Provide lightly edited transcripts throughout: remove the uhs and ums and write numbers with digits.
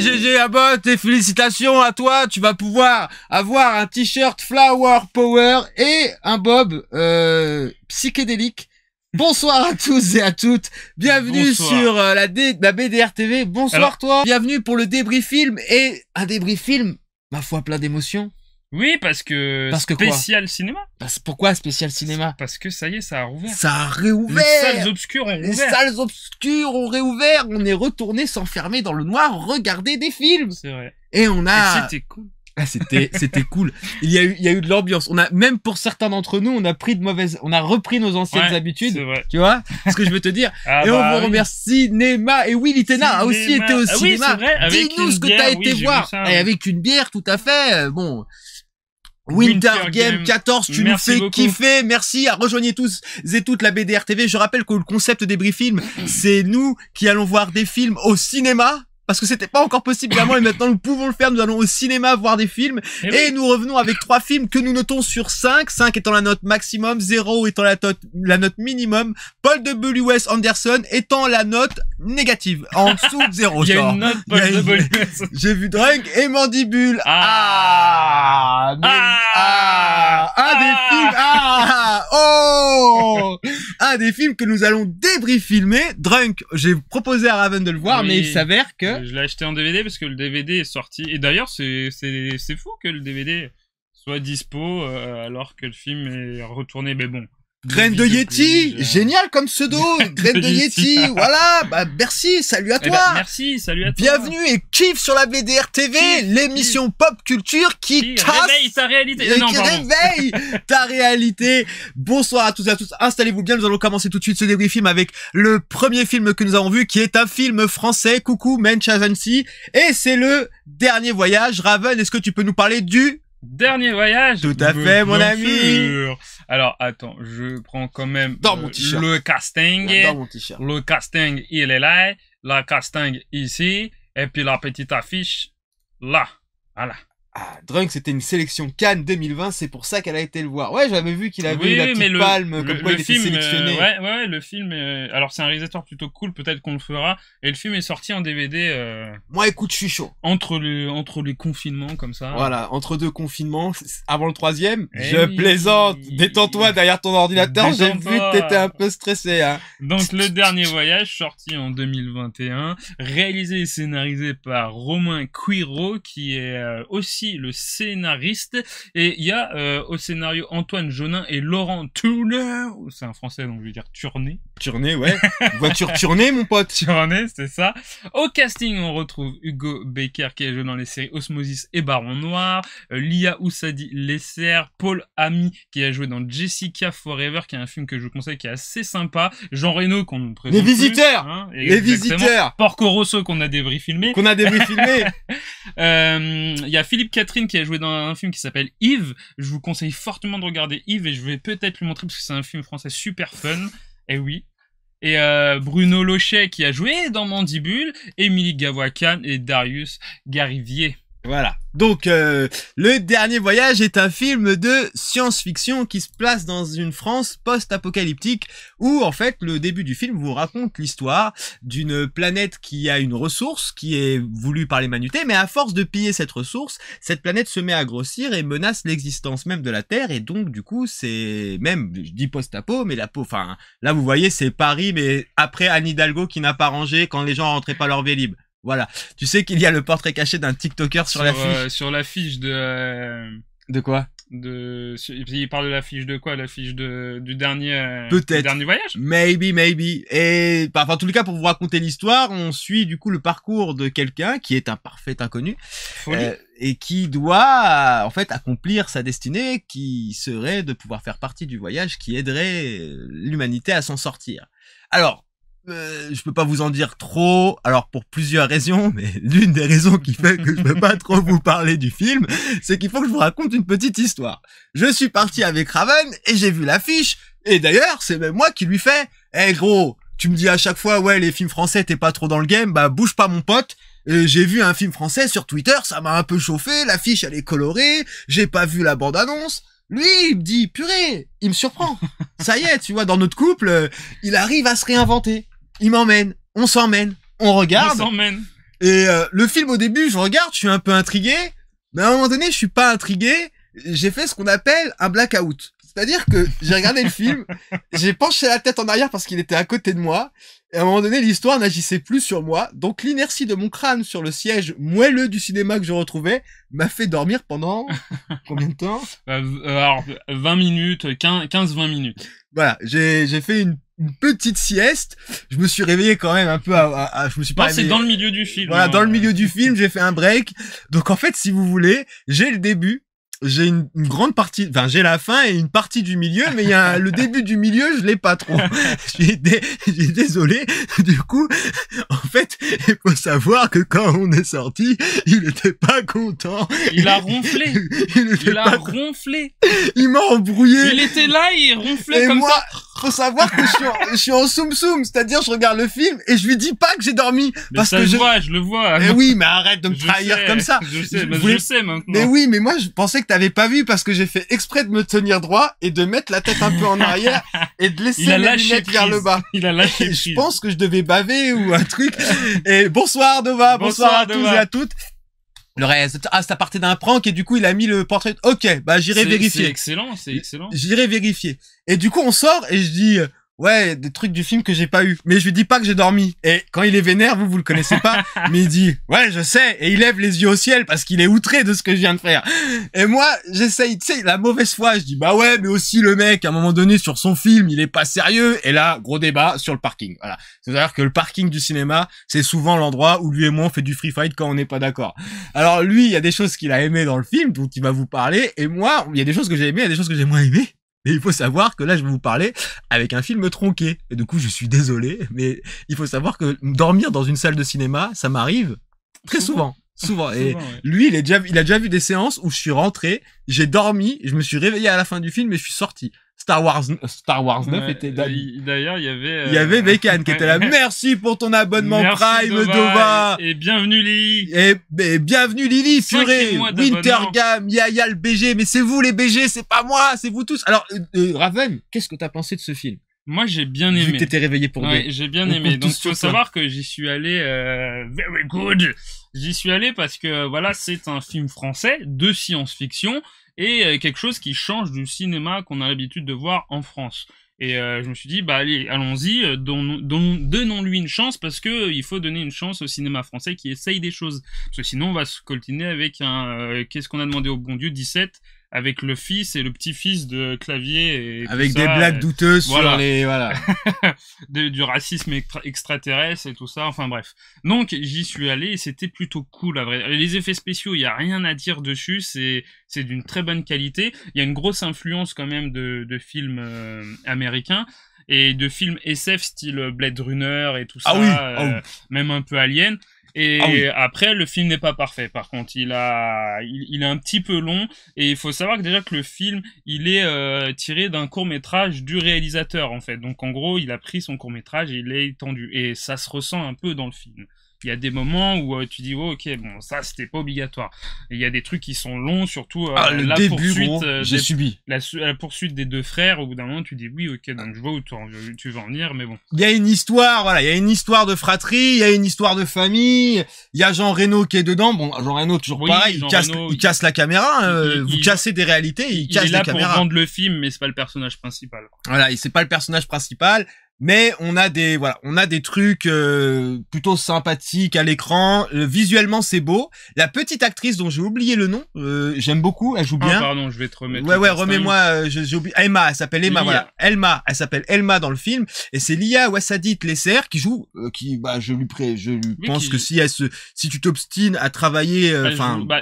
Allez GG Abbott et félicitations à toi, tu vas pouvoir avoir un t-shirt Flower Power et un bob psychédélique. Bonsoir à tous et à toutes, bienvenue sur la BDR TV, bonsoir. Alors, toi, bienvenue pour le débrief film et un débrief film, ma foi plein d'émotions. Oui, parce que spécial cinéma. Pourquoi spécial cinéma? Parce que ça y est, ça a rouvert. Ça a réouvert. Les salles obscures ont rouvert. Les salles obscures ont réouvert. On est retourné s'enfermer dans le noir, regarder des films. C'est vrai. Et on a... Et c'était cool. Ah, c'était cool. Il y a eu de l'ambiance. On a, même pour certains d'entre nous, on a repris nos anciennes habitudes. C'est vrai. Tu vois ce que je veux te dire? Et on vous remercie, Cinéma. Et oui, Litena a aussi été au cinéma. Oui, dis-nous ce que t'as été voir. Et avec une bière, tout à fait. Bon. Winter Game 14, tu nous fais kiffer. Merci. Rejoignez tous et toutes la BDR TV. Je rappelle que le concept des Brief Films, c'est nous qui allons voir des films au cinéma. Parce que c'était pas encore possible avant et maintenant nous pouvons le faire. Nous allons au cinéma voir des films et nous revenons avec 3 films que nous notons sur 5. 5 étant la note maximum, 0 étant la note minimum, Paul W.S. Anderson étant la note négative, en dessous de 0. Il y a une note Paul W.S. J'ai vu Drunk et Mandibule. Un des films que nous allons débrief filmer. Drunk, j'ai proposé à Raven de le voir, mais il s'avère que... Je l'ai acheté en DVD parce que le DVD est sorti. Et d'ailleurs, c'est fou que le DVD soit dispo alors que le film est retourné, mais bon. Graine de Yeti, génial comme pseudo, Graine de Yeti, voilà, bah merci, salut à toi. Merci, salut à toi. Bienvenue et kiffe sur la BDR TV, l'émission pop culture qui réveille ta réalité. Réveille ta réalité. Bonsoir à tous et à tous, installez-vous bien, nous allons commencer tout de suite ce débrief film avec le premier film que nous avons vu, qui est un film français, Coucou Mensch Agency, et c'est le Dernier Voyage. Raven, est-ce que tu peux nous parler du Dernier Voyage? Tout à fait, mon ami. Sûr. Alors, attends, je prends quand même le casting. Dans mon t-shirt. Le casting, il est là. Le casting, ici. Et puis la petite affiche, là. Voilà. Drunk, c'était une sélection Cannes 2020, c'est pour ça qu'elle a été le voir. Ouais, j'avais vu qu'il avait eu la petite palme, comme quoi il était sélectionné. Ouais, le film, alors c'est un réalisateur plutôt cool, peut-être qu'on le fera. Et le film est sorti en DVD, Moi, écoute, je suis chaud. Entre les confinements, comme ça. Voilà, entre 2 confinements, avant le 3e. Je plaisante. Détends-toi derrière ton ordinateur, j'ai vu que t'étais un peu stressé, hein. Donc, Le Dernier Voyage, sorti en 2021, réalisé et scénarisé par Romain Quiro, qui est aussi le scénariste, et il y a au scénario Antoine Jaunin et Laurent Tourné, c'est un français donc je vais dire Tourné, ouais. Voiture Tourné, mon pote. Tourné, c'est ça. Au casting, on retrouve Hugo Becker qui a joué dans les séries Osmosis et Baron Noir, Lia Oussadi Lesser, Paul Ami qui a joué dans Jessica Forever, qui est un film que je vous conseille, qui est assez sympa, Jean Reno qu'on ne présente Les visiteurs, plus, hein, les visiteurs, Porco Rosso qu'on a débrief filmé, il y a Philippe Catherine qui a joué dans un film qui s'appelle Yves. Je vous conseille fortement de regarder Yves et je vais peut-être lui montrer parce que c'est un film français super fun. Et oui. Et Bruno Lochet qui a joué dans Mandibule, Émilie Gavoican et Darius Garivier. Voilà. Donc, Le Dernier Voyage est un film de science-fiction qui se place dans une France post-apocalyptique où, en fait, le début du film vous raconte l'histoire d'une planète qui a une ressource qui est voulue par l'humanité, mais à force de piller cette ressource, cette planète se met à grossir et menace l'existence même de la Terre, et donc, du coup, c'est même, je dis post-apo, mais enfin, là, vous voyez, c'est Paris, mais après Anne Hidalgo qui n'a pas rangé quand les gens rentraient pas leur Vélib. Voilà. Tu sais qu'il y a le portrait caché d'un TikToker sur l'affiche. Sur l'affiche de... De quoi? Il parle de l'affiche de quoi? L'affiche du dernier... Peut-être. Du Dernier Voyage? Maybe. Et, enfin, en tout cas, pour vous raconter l'histoire, on suit, du coup, le parcours de quelqu'un qui est un parfait inconnu. Et qui doit, en fait, accomplir sa destinée, qui serait de pouvoir faire partie du voyage qui aiderait l'humanité à s'en sortir. Alors, je peux pas vous en dire trop, alors pour plusieurs raisons, mais l'une des raisons qui fait que je peux pas trop vous parler du film, c'est qu'il faut que je vous raconte une petite histoire. Je suis parti avec Raven et j'ai vu l'affiche, et d'ailleurs c'est même moi qui lui fais « Eh gros, tu me dis à chaque fois ouais les films français t'es pas trop dans le game, bah bouge pas mon pote ». J'ai vu un film français sur Twitter, ça m'a un peu chauffé, l'affiche elle est colorée, j'ai pas vu la bande-annonce. Lui, il me dit, purée, il me surprend. Ça y est, tu vois, dans notre couple, il arrive à se réinventer. Il m'emmène, on s'emmène, on regarde. On s'emmène. Et le film au début, je regarde, je suis un peu intrigué, mais à un moment donné, je suis pas intrigué. J'ai fait ce qu'on appelle un blackout. C'est-à-dire que j'ai regardé le film, j'ai penché la tête en arrière parce qu'il était à côté de moi, et à un moment donné, l'histoire n'agissait plus sur moi, donc l'inertie de mon crâne sur le siège moelleux du cinéma que je retrouvais m'a fait dormir pendant combien de temps? Alors, 20 minutes, 15-20 minutes. Voilà, j'ai fait une petite sieste, je me suis réveillé quand même un peu je me suis pas réveillé. C'est dans le milieu du film. Voilà, dans le milieu du film, j'ai fait un break. Donc en fait, si vous voulez, j'ai le début, j'ai une grande partie, enfin j'ai la fin et une partie du milieu, mais il y a le début du milieu, je l'ai pas trop. J'ai désolé. Du coup, en fait, il faut savoir que quand on est sorti, il était pas content. Il a ronflé. Il a ronflé. Il m'a embrouillé. Il était là, il ronflait et comme moi, ça. Faut savoir que je suis en soum-soum, c'est-à-dire je regarde le film et je lui dis pas que j'ai dormi. Mais parce ça que je le vois. Mais oui, mais arrête de me trahir comme ça. Je sais maintenant. Mais oui, mais moi je pensais que t'avais pas vu parce que j'ai fait exprès de me tenir droit et de mettre la tête un peu en arrière et de laisser mes lunettes vers le bas. Il a lâché prise. Je pense que je devais baver ou un truc. Et bonsoir Nova, bonsoir à tous et à toutes. Le reste, ça partait d'un prank et du coup il a mis le portrait. Ok, bah j'irai vérifier. C'est excellent, c'est excellent. J'irai vérifier. Et du coup on sort et je dis ouais, des trucs du film que j'ai pas eu. Mais je lui dis pas que j'ai dormi. Et quand il est vénère, vous le connaissez pas, mais il dit ouais je sais et il lève les yeux au ciel parce qu'il est outré de ce que je viens de faire. Et moi j'essaye, tu sais, la mauvaise foi, je dis bah ouais mais aussi le mec à un moment donné sur son film il est pas sérieux. Et là gros débat sur le parking. Voilà, c'est-à-dire que le parking du cinéma c'est souvent l'endroit où lui et moi on fait du free fight quand on n'est pas d'accord. Alors lui il y a des choses qu'il a aimé dans le film dont il va vous parler et moi il y a des choses que j'ai aimé, il y a des choses que j'ai moins aimé. Mais il faut savoir que là, je vais vous parler avec un film tronqué. Et du coup, je suis désolé, mais il faut savoir que dormir dans une salle de cinéma, ça m'arrive très souvent. Et lui, il a déjà vu des séances où je suis rentré, j'ai dormi, je me suis réveillé à la fin du film et je suis sorti. Star Wars 9 était d'ailleurs il y avait Bécane qui était là. Merci pour ton abonnement. Merci Prime Dova et bienvenue Lily. Et bienvenue Lily, purée. Wintergam, Yaya le BG, mais c'est vous les BG, c'est pas moi, c'est vous tous. Alors Raven, qu'est-ce que t'as pensé de ce film? Moi, j'ai bien aimé. Vu que t'étais réveillé pour j'ai bien aimé. Donc, faut savoir que j'y suis allé, very good. J'y suis allé parce que, voilà, c'est un film français de science-fiction et quelque chose qui change du cinéma qu'on a l'habitude de voir en France. Et je me suis dit, bah allez, allons-y, donnons-lui une chance parce que il faut donner une chance au cinéma français qui essaye des choses. Parce que sinon, on va se coltiner avec un, qu'est-ce qu'on a demandé au bon Dieu, 17, avec le fils et le petit-fils de Clavier. Et avec des blagues douteuses voilà. Sur les... Voilà. du racisme extraterrestre et tout ça, enfin bref. Donc, j'y suis allé et c'était plutôt cool, à vrai. Les effets spéciaux, il y a rien à dire dessus, c'est d'une très bonne qualité. Il y a une grosse influence quand même de films américains. Et de films SF style Blade Runner et tout ça, même un peu Alien. Et après, le film n'est pas parfait. Par contre, il est un petit peu long. Et il faut savoir que déjà que le film, il est tiré d'un court-métrage du réalisateur, en fait. Donc, en gros, il a pris son court-métrage et il l'a étendu. Et ça se ressent un peu dans le film. Il y a des moments où tu dis oh, ok bon ça c'était pas obligatoire. Et il y a des trucs qui sont longs, surtout la poursuite la poursuite des deux frères. Au bout d'un moment tu dis oui ok donc je vois où tu veux en venir, mais bon. Il y a une histoire, voilà, il y a une histoire de fratrie, il y a une histoire de famille. Il y a Jean Reno qui est dedans. Bon Jean Reno toujours pareil, il casse la caméra. Vous cassez des réalités, il casse la caméra. Il est là pour vendre le film, mais c'est pas le personnage principal. Voilà, c'est pas le personnage principal. Mais on a des trucs plutôt sympathiques à l'écran. Visuellement, c'est beau. La petite actrice dont j'ai oublié le nom, j'aime beaucoup. Elle joue bien. Ah pardon, je vais te remettre. Ouais, remets-moi. J'ai oublié. Emma, elle s'appelle Emma. Lia. Voilà, elle s'appelle Elma dans le film. Et c'est Lia Wassadit Lesser qui joue. Je pense que si tu t'obstines à travailler,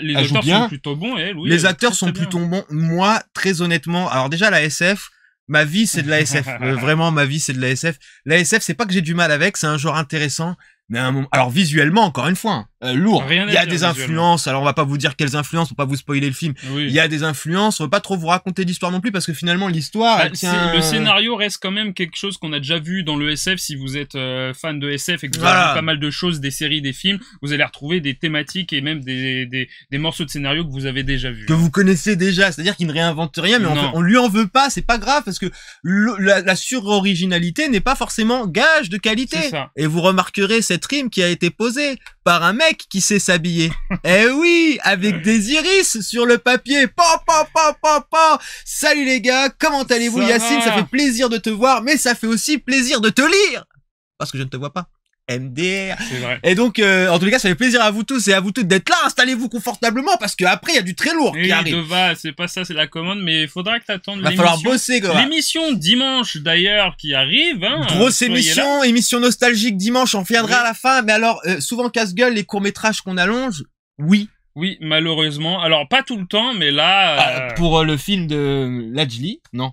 les acteurs sont plutôt bons. Les acteurs sont plutôt bons. Moi, très honnêtement, alors déjà la SF. Ma vie, c'est de la SF. Vraiment, ma vie, c'est de la SF. La SF, c'est pas que j'ai du mal avec, c'est un genre intéressant. Mais à un moment... Alors, visuellement, encore une fois, lourd. Il y a des influences. Alors, on va pas vous dire quelles influences pour pas vous spoiler le film. Oui. Il y a des influences. On va pas trop vous raconter l'histoire non plus parce que finalement, l'histoire, le scénario reste quand même quelque chose qu'on a déjà vu dans le SF. Si vous êtes fan de SF et que vous avez vu pas mal de choses, des séries, des films, vous allez retrouver des thématiques et même des morceaux de scénario que vous avez déjà vus. Que vous connaissez déjà. C'est-à-dire qu'il ne réinvente rien, mais on lui en veut pas. C'est pas grave parce que la sur-originalité n'est pas forcément gage de qualité. Et vous remarquerez cette rime qui a été posée par un mec qui sait s'habiller. Eh oui, avec des iris sur le papier. Salut les gars, comment allez-vous Yacine? Ça fait plaisir de te voir, mais ça fait aussi plaisir de te lire. Parce que je ne te vois pas. MDR. C'est vrai. Et donc, en tous les cas, ça fait plaisir à vous tous et à vous toutes d'être là. Installez-vous confortablement parce qu'après, il y a du très lourd qui arrive. Dova, c'est pas ça, c'est la commande, mais il faudra que t'attendes l'émission. Va falloir bosser, quoi. L'émission dimanche, d'ailleurs, qui arrive, hein. Grosse émission nostalgique dimanche, on reviendra à la fin. Mais alors, souvent casse-gueule, les courts-métrages qu'on allonge, oui. Oui, malheureusement. Alors, pas tout le temps, mais là... Pour le film de Lajli, non.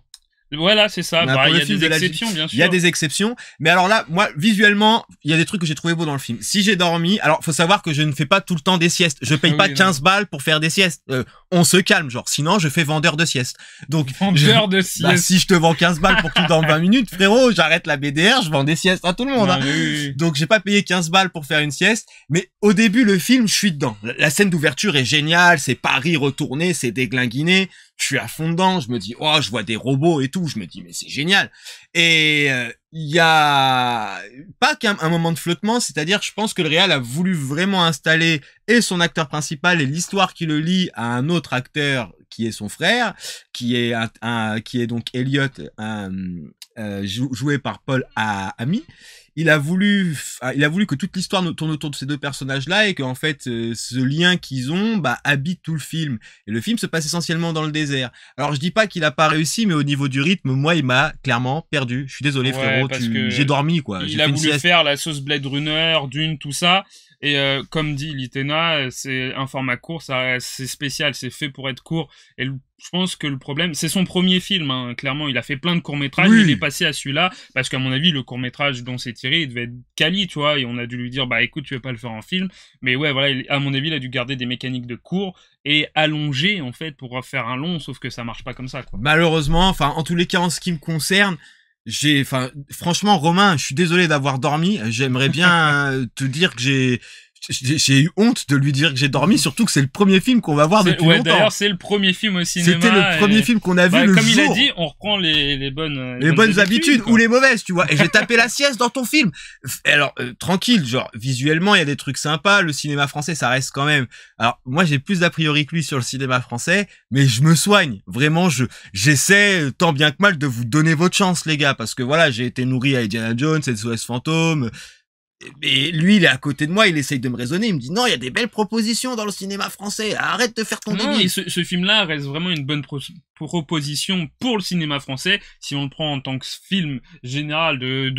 Voilà, c'est ça. Bah, il y a des exceptions, bien sûr. Il y a des exceptions. Mais alors là, moi, visuellement, il y a des trucs que j'ai trouvé beaux dans le film. Si j'ai dormi, alors, faut savoir que je ne fais pas tout le temps des siestes. Je paye pas 15 balles pour faire des siestes. On se calme, genre. Sinon, je fais vendeur de siestes. Donc, vendeur de siestes. Bah, si je te vends 15 balles pour que tu dormes 20 minutes, frérot, j'arrête la BDR, je vends des siestes à tout le monde, hein. Oui. Donc, j'ai pas payé 15 balles pour faire une sieste. Mais au début, le film, je suis dedans. La scène d'ouverture est géniale. C'est Paris retourné, c'est déglinguiné. Je suis à fond dedans, je me dis, oh, je vois des robots et tout, je me dis, mais c'est génial. Et il y a pas qu'un moment de flottement, c'est-à-dire, je pense que le réal a voulu vraiment installer et son acteur principal et l'histoire qui le lie à un autre acteur qui est son frère, qui est qui est donc Elliot, joué par Paul Ami. Il a voulu que toute l'histoire tourne autour de ces deux personnages-là et qu'en fait, ce lien qu'ils ont, habite tout le film. Et le film se passe essentiellement dans le désert. Alors, je dis pas qu'il a pas réussi, mais au niveau du rythme, moi, il m'a clairement perdu. Je suis désolé, frérot, j'ai dormi, quoi. Il a voulu faire la sauce Blade Runner, Dune, tout ça. Et comme dit Litena, c'est un format court, c'est spécial, c'est fait pour être court. Et je pense que le problème, c'est son premier film, hein. Clairement, il a fait plein de courts-métrages, il est passé à celui-là, parce qu'à mon avis, le court-métrage dont c'est tiré, il devait être quali, tu vois, et on a dû lui dire, écoute, tu veux pas le faire en film. Mais ouais, voilà, à mon avis, il a dû garder des mécaniques de court et allonger, en fait, pour faire un long, sauf que ça marche pas comme ça, quoi. Malheureusement, en tous les cas, en ce qui me concerne, franchement, Romain, je suis désolé d'avoir dormi. J'aimerais bien te dire que j'ai eu honte de lui dire que j'ai dormi, surtout que c'est le premier film qu'on va voir depuis longtemps. D'ailleurs, c'est le premier film au cinéma. C'était le premier film qu'on a vu le jour. Comme il a dit, on reprend les bonnes habitudes ou les mauvaises, tu vois. Et j'ai tapé la sieste dans ton film. Alors, tranquille, genre, visuellement, il y a des trucs sympas. Le cinéma français, ça reste quand même... Alors, moi, j'ai plus d'a priori que lui sur le cinéma français, mais je me soigne. Vraiment, j'essaie, tant bien que mal, de vous donner votre chance, les gars, parce que voilà, j'ai été nourri à Indiana Jones, SOS Fantôme... Et lui, il est à côté de moi, il essaye de me raisonner, il me dit non, il y a des belles propositions dans le cinéma français, arrête de faire ton débile. Non, ce film-là reste vraiment une bonne proposition pour le cinéma français, si on le prend en tant que film général de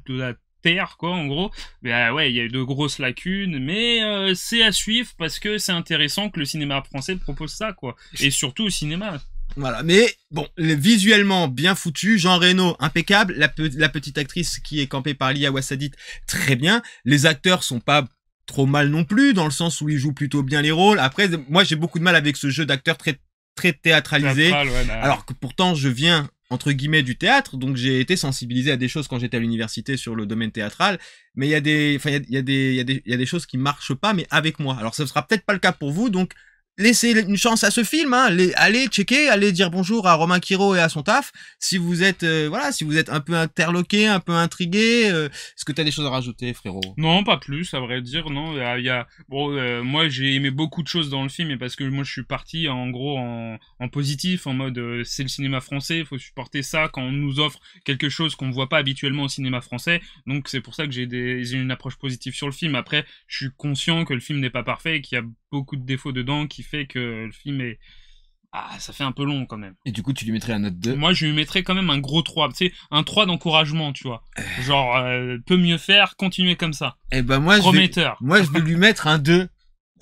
la terre, quoi, en gros. Mais ouais, il y a de grosses lacunes, mais c'est à suivre parce que c'est intéressant que le cinéma français propose ça, quoi. Et surtout au cinéma. Voilà, mais bon, visuellement bien foutu, Jean Reno impeccable, la petite actrice qui est campée par Lia Wassadit très bien, les acteurs sont pas trop mal non plus, dans le sens où ils jouent plutôt bien les rôles. Après, moi j'ai beaucoup de mal avec ce jeu d'acteurs très théâtralisé, alors que pourtant je viens entre guillemets du théâtre, donc j'ai été sensibilisé à des choses quand j'étais à l'université sur le domaine théâtral, mais il y a des choses qui marchent pas, mais avec moi. Alors ça sera peut-être pas le cas pour vous, donc laissez une chance à ce film, hein. Allez checker, allez dire bonjour à Romain Quiro et à son taf. Si vous êtes, si vous êtes un peu interloqué, un peu intrigué, est-ce que t'as des choses à rajouter, frérot? Non, pas plus, à vrai dire, non. Moi, j'ai aimé beaucoup de choses dans le film, et parce que moi, je suis parti, en gros, en positif, en mode, c'est le cinéma français, il faut supporter ça quand on nous offre quelque chose qu'on ne voit pas habituellement au cinéma français. Donc, c'est pour ça que j'ai une approche positive sur le film. Après, je suis conscient que le film n'est pas parfait, qu'il y a beaucoup de défauts dedans, qui fait que le film est... ça fait un peu long quand même. Et du coup, tu lui mettrais un note 2? Moi, je lui mettrais quand même un gros 3. Tu sais, un 3 d'encouragement, tu vois. Genre, peut mieux faire, continuer comme ça. Et ben moi, prometteur. Je vais lui mettre un 2.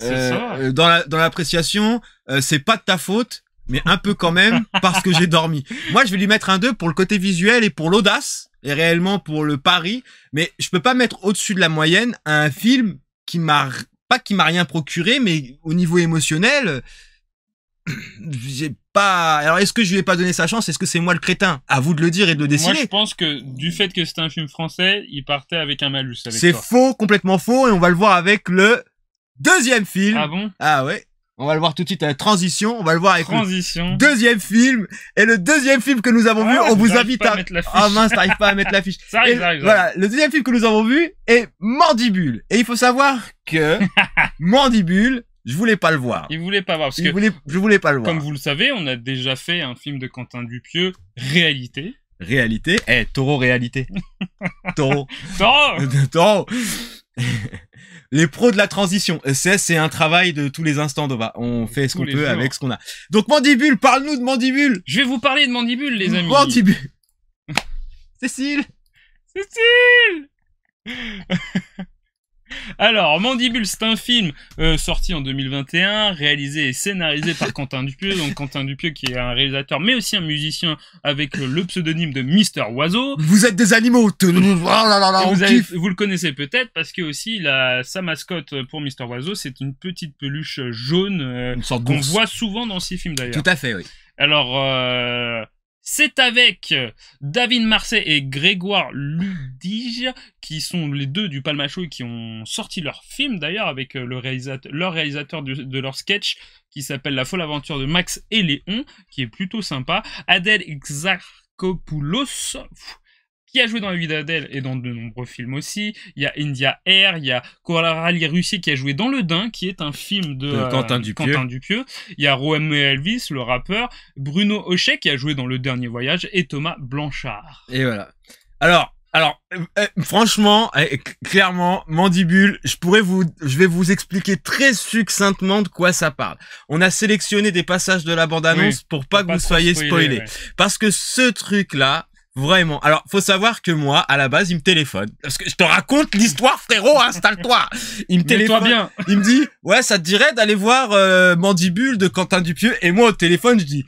C'est ça. Dans l'appréciation, c'est pas de ta faute, mais un peu quand même, parce que j'ai dormi. Moi, je vais lui mettre un 2 pour le côté visuel et pour l'audace, et réellement pour le pari, mais je peux pas mettre au-dessus de la moyenne un film qui m'a rien procuré, mais au niveau émotionnel, j'ai pas... Alors, est-ce que je lui ai pas donné sa chance? Est-ce que c'est moi le crétin? À vous de le dire et de le décider. Moi, je pense que du fait que c'était un film français, il partait avec un malus. C'est faux, complètement faux, et on va le voir avec le deuxième film. Ah bon? Ah ouais. On va le voir tout de suite à la transition. On va le voir avec Transition. le deuxième film. Et le deuxième film que nous avons vu, on vous invite à... Ah mince, t'arrives pas à mettre l'affiche. Ça arrive, ça arrive. Voilà, le deuxième film que nous avons vu est Mandibule. Et il faut savoir que Mandibule, je voulais pas le voir. Il voulait pas voir, parce que je voulais pas le voir. comme vous le savez, on a déjà fait un film de Quentin Dupieux, Réalité. Réalité. Taureau réalité. Taureau. Taureau. Taureau. Les pros de la transition. C'est un travail de tous les instants, Dova. On fait ce qu'on peut avec ce qu'on a. Donc, Mandibule, parle-nous de Mandibule. Je vais vous parler de Mandibule, les amis. Mandibule. Cécile. Alors, Mandibule, c'est un film sorti en 2021, réalisé et scénarisé par Quentin Dupieux. Donc, Quentin Dupieux qui est un réalisateur, mais aussi un musicien avec le pseudonyme de Mister Oiseau. Vous êtes des animaux. Vous le connaissez peut-être parce que aussi sa mascotte pour Mister Oiseau, c'est une petite peluche jaune qu'on voit souvent dans ces films d'ailleurs. Tout à fait, oui. Alors, c'est avec David Marsay et Grégoire Ludige, qui sont les deux du Palmachot et qui ont sorti leur film d'ailleurs avec leur réalisateur de leur sketch qui s'appelle La folle aventure de Max et Léon, qui est plutôt sympa. Adèle Exarchopoulos, qui a joué dans La vie d'Adèle et dans de nombreux films aussi. Il y a India Air, il y a Coralie Russi qui a joué dans Le Dain, qui est un film de Quentin Dupieux. Il y a Romy Elvis, le rappeur, Bruno Hochet qui a joué dans Le Dernier Voyage et Thomas Blanchard. Et voilà. Alors, franchement, clairement, Mandibule, je vais vous expliquer très succinctement de quoi ça parle. On a sélectionné des passages de la bande-annonce pour pas que vous soyez spoilés. Ouais. Parce que ce truc-là, vraiment. Alors, faut savoir que moi, à la base, il me téléphone. Parce que je te raconte l'histoire, frérot, installe-toi. Il me téléphone. Bien. Il me dit, ouais, ça te dirait d'aller voir Mandibule de Quentin Dupieux. Et moi, au téléphone, je dis...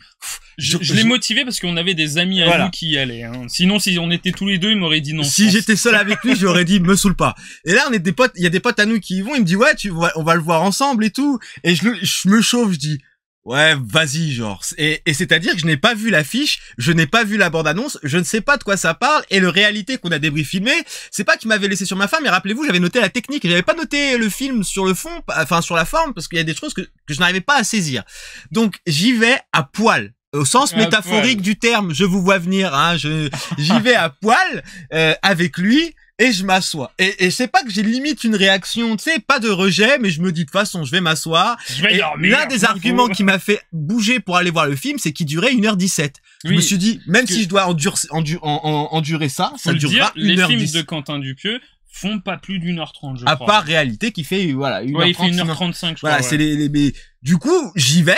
Je l'ai motivé parce qu'on avait des amis à nous qui y allaient. Hein. Sinon, si on était tous les deux, il m'aurait dit non. Si j'étais seul avec lui, j'aurais dit, me saoule pas. Et là, on est des potes, il y a des potes à nous qui y vont. Il me dit, ouais, on va le voir ensemble et tout. Et je me chauffe, je dis... Ouais, vas-y, genre. Et c'est-à-dire que je n'ai pas vu l'affiche, je n'ai pas vu la bande-annonce, je ne sais pas de quoi ça parle, et le réalité qu'on a filmé, c'est pas qu'il m'avait laissé sur ma femme, mais rappelez-vous, j'avais noté la technique, et j'avais pas noté le film sur le fond, enfin, sur la forme, parce qu'il y a des choses que je n'arrivais pas à saisir. Donc, j'y vais à poil. Au sens métaphorique du terme, je vous vois venir, hein, j'y vais à poil, avec lui, et je m'assois. Et c'est pas que j'ai limite une réaction, tu sais, pas de rejet, mais je me dis de toute façon, je vais m'asseoir. Je vais dormir. L'un des arguments qui m'a fait bouger pour aller voir le film, c'est qu'il durait 1h17. Je me suis dit, même si je dois endurer ça, ça durera 1h10. Les films de Quentin Dupieux font pas plus d'1h30, je crois. À part Réalité qui fait, voilà, 1h30. Ouais, il fait 1h35, je crois. Voilà, c'est mais du coup, j'y vais,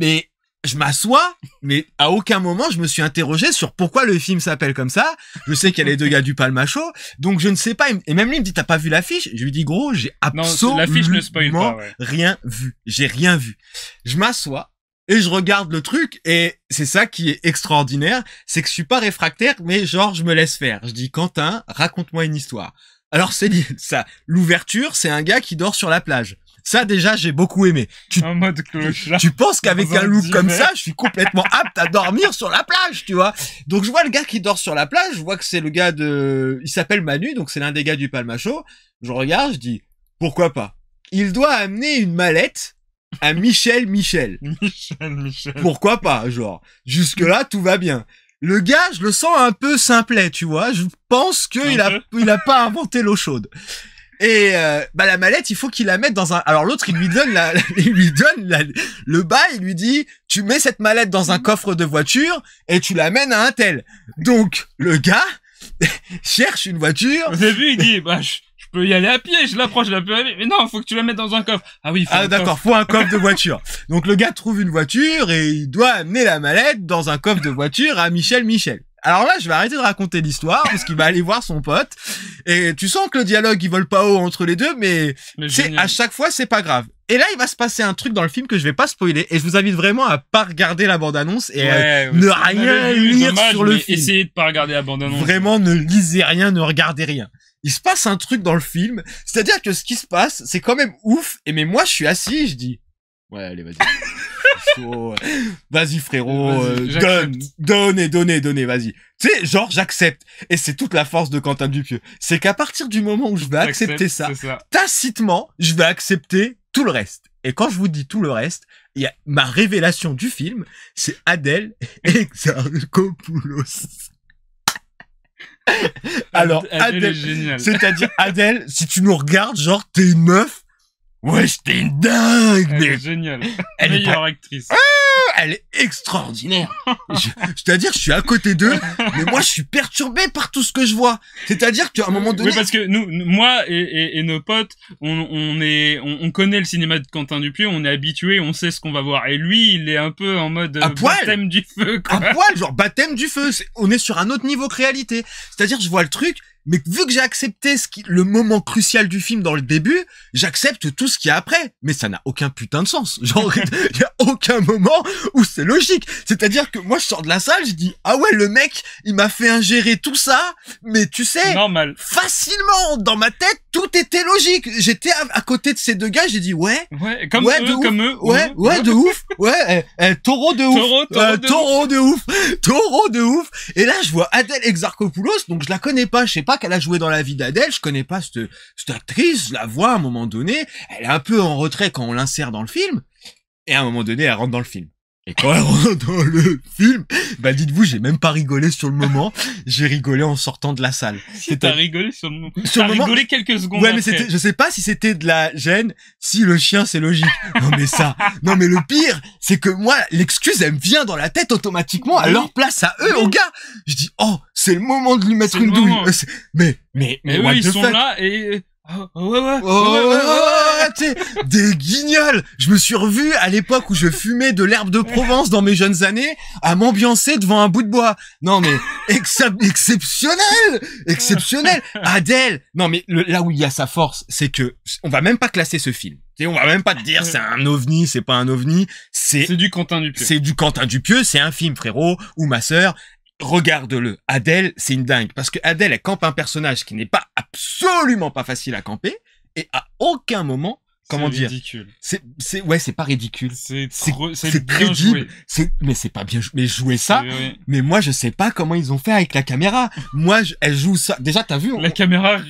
mais je m'assois, mais à aucun moment je me suis interrogé sur pourquoi le film s'appelle comme ça. Je sais qu'il y a les deux gars du Palmachot, donc je ne sais pas. Et même lui il me dit, t'as pas vu l'affiche? Je lui dis, gros, j'ai absolument rien vu. J'ai rien vu. Je m'assois et je regarde le truc, et c'est ça qui est extraordinaire, c'est que je suis pas réfractaire, mais genre je me laisse faire. Je dis, Quentin, raconte-moi une histoire. Alors c'est ça. L'ouverture, c'est un gars qui dort sur la plage. Ça, déjà, j'ai beaucoup aimé. En mode clochard. Tu penses qu'avec un look comme ça, je suis complètement apte à dormir sur la plage, tu vois. Donc, je vois le gars qui dort sur la plage. Je vois que c'est le gars il s'appelle Manu, donc c'est l'un des gars du Palmachot. Je regarde, je dis, pourquoi pas? Il doit amener une mallette à Michel. Michel. Pourquoi pas, genre. Jusque-là, tout va bien. Le gars, je le sens un peu simplet, tu vois. Je pense qu'il a pas inventé l'eau chaude. Et la mallette, il faut qu'il la mette dans un... Alors l'autre, il lui donne le bail, il lui dit, tu mets cette mallette dans un coffre de voiture et tu l'amènes à un tel. Donc le gars cherche une voiture. Au début, il dit, je peux y aller à pied, je l'approche, je la peux aller. Mais non, faut que tu la mettes dans un coffre. Ah oui, faut un coffre de voiture. Donc le gars trouve une voiture et il doit amener la mallette dans un coffre de voiture à Michel. Alors là, je vais arrêter de raconter l'histoire parce qu'il va aller voir son pote. Et tu sens que le dialogue, il vole pas haut entre les deux, mais à chaque fois, c'est pas grave. Et là, il va se passer un truc dans le film que je vais pas spoiler. Et je vous invite vraiment à pas regarder la bande-annonce et ne rien lire sur le film. Essayez de pas regarder la bande-annonce. Vraiment, ne lisez rien, ne regardez rien. Il se passe un truc dans le film. C'est-à-dire que ce qui se passe, c'est quand même ouf. Mais moi, je suis assis, je dis, ouais, allez, vas-y. Vas-y frérot, donne, vas-y. Tu sais, genre j'accepte. Et c'est toute la force de Quentin Dupieux. C'est qu'à partir du moment où je vais accepter ça, tacitement, je vais accepter tout le reste. Et quand je vous dis tout le reste, il y a ma révélation du film, c'est Adèle Exarchopoulos. Alors, Adèle, c'est-à-dire Adèle, si tu nous regardes, genre, t'es une meuf. Wesh, t'es une dingue! Elle est géniale. Elle meilleure actrice. Elle est extraordinaire. C'est-à-dire, je suis à côté d'eux, mais moi, je suis perturbé par tout ce que je vois. C'est-à-dire qu'à un moment donné... Oui, parce que moi et nos potes, on connaît le cinéma de Quentin Dupieux, on est habitué, on sait ce qu'on va voir. Et lui, il est un peu en mode baptême du feu, quoi. À poil, genre baptême du feu. On est sur un autre niveau que réalité. C'est-à-dire, je vois le truc, mais vu que j'ai accepté le moment crucial du film dans le début, j'accepte tout ce qu'il y a après. Mais ça n'a aucun putain de sens. Genre, il y a aucun moment où c'est logique. C'est-à-dire que moi, je sors de la salle, je dis, ah ouais, le mec, il m'a fait ingérer tout ça, mais tu sais, normal. Facilement, dans ma tête, tout était logique. J'étais à côté de ces deux gars, j'ai dit, ouais, comme eux, de ouf, taureau de ouf, taureau de ouf. Et là, je vois Adèle Exarchopoulos, donc je la connais pas, je sais pas qu'elle a joué dans la vie d'Adèle, je connais pas cette actrice, je la vois à un moment donné, elle est un peu en retrait quand on l'insère dans le film, et à un moment donné, elle rentre dans le film. Et quand elle rentre dans le film, bah dites-vous, j'ai même pas rigolé sur le moment, j'ai rigolé en sortant de la salle. T'as rigolé sur le moment. T'as rigolé quelques secondes ouais, mais après. je sais pas si c'était de la gêne, si le chien c'est logique. Non mais le pire, c'est que moi, l'excuse elle me vient dans la tête automatiquement à leur place, à eux, aux gars. Je dis, oh, c'est le moment de lui mettre une douille. Mais eux, ils sont là et... Ouais, t'sais, des guignols. Je me suis revu à l'époque où je fumais de l'herbe de Provence dans mes jeunes années à m'ambiancer devant un bout de bois. Non mais exceptionnel. Adèle. Non mais là où il y a sa force, c'est que on va même pas classer ce film. On va même pas te dire c'est un ovni, c'est pas un ovni, c'est du Quentin Dupieux. C'est du Quentin Dupieux, c'est un film, frérot, ou ma sœur. Regarde-le. Adèle, c'est une dingue. Parce que Adèle, elle campe un personnage qui n'est pas absolument pas facile à camper. Et à aucun moment, comment dire? C'est pas ridicule. C'est crédible. Mais c'est pas bien mais jouer ça. Mais moi, je sais pas comment ils ont fait avec la caméra. Moi, elle joue ça. Déjà, t'as vu? La caméra.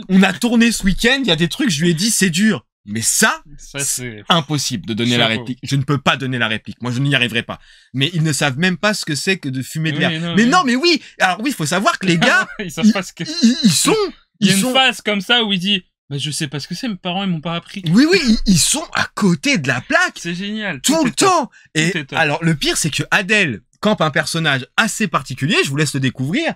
On a tourné ce week-end, il y a des trucs, je lui ai dit, c'est dur. Mais ça c'est impossible de donner la réplique. Je ne peux pas donner la réplique. Moi, je n'y arriverai pas. Mais ils ne savent même pas ce que c'est que de fumer de l'air. Mais oui. Alors oui, il faut savoir que les gars, ils savent pas ce que ils sont. Il y a une phase comme ça où il dit, bah, je sais pas ce que c'est, mes parents, ils m'ont pas appris. Oui, ils sont à côté de la plaque. C'est génial. Tout le temps. Et alors, le pire, c'est que Adèle campe un personnage assez particulier. Je vous laisse le découvrir.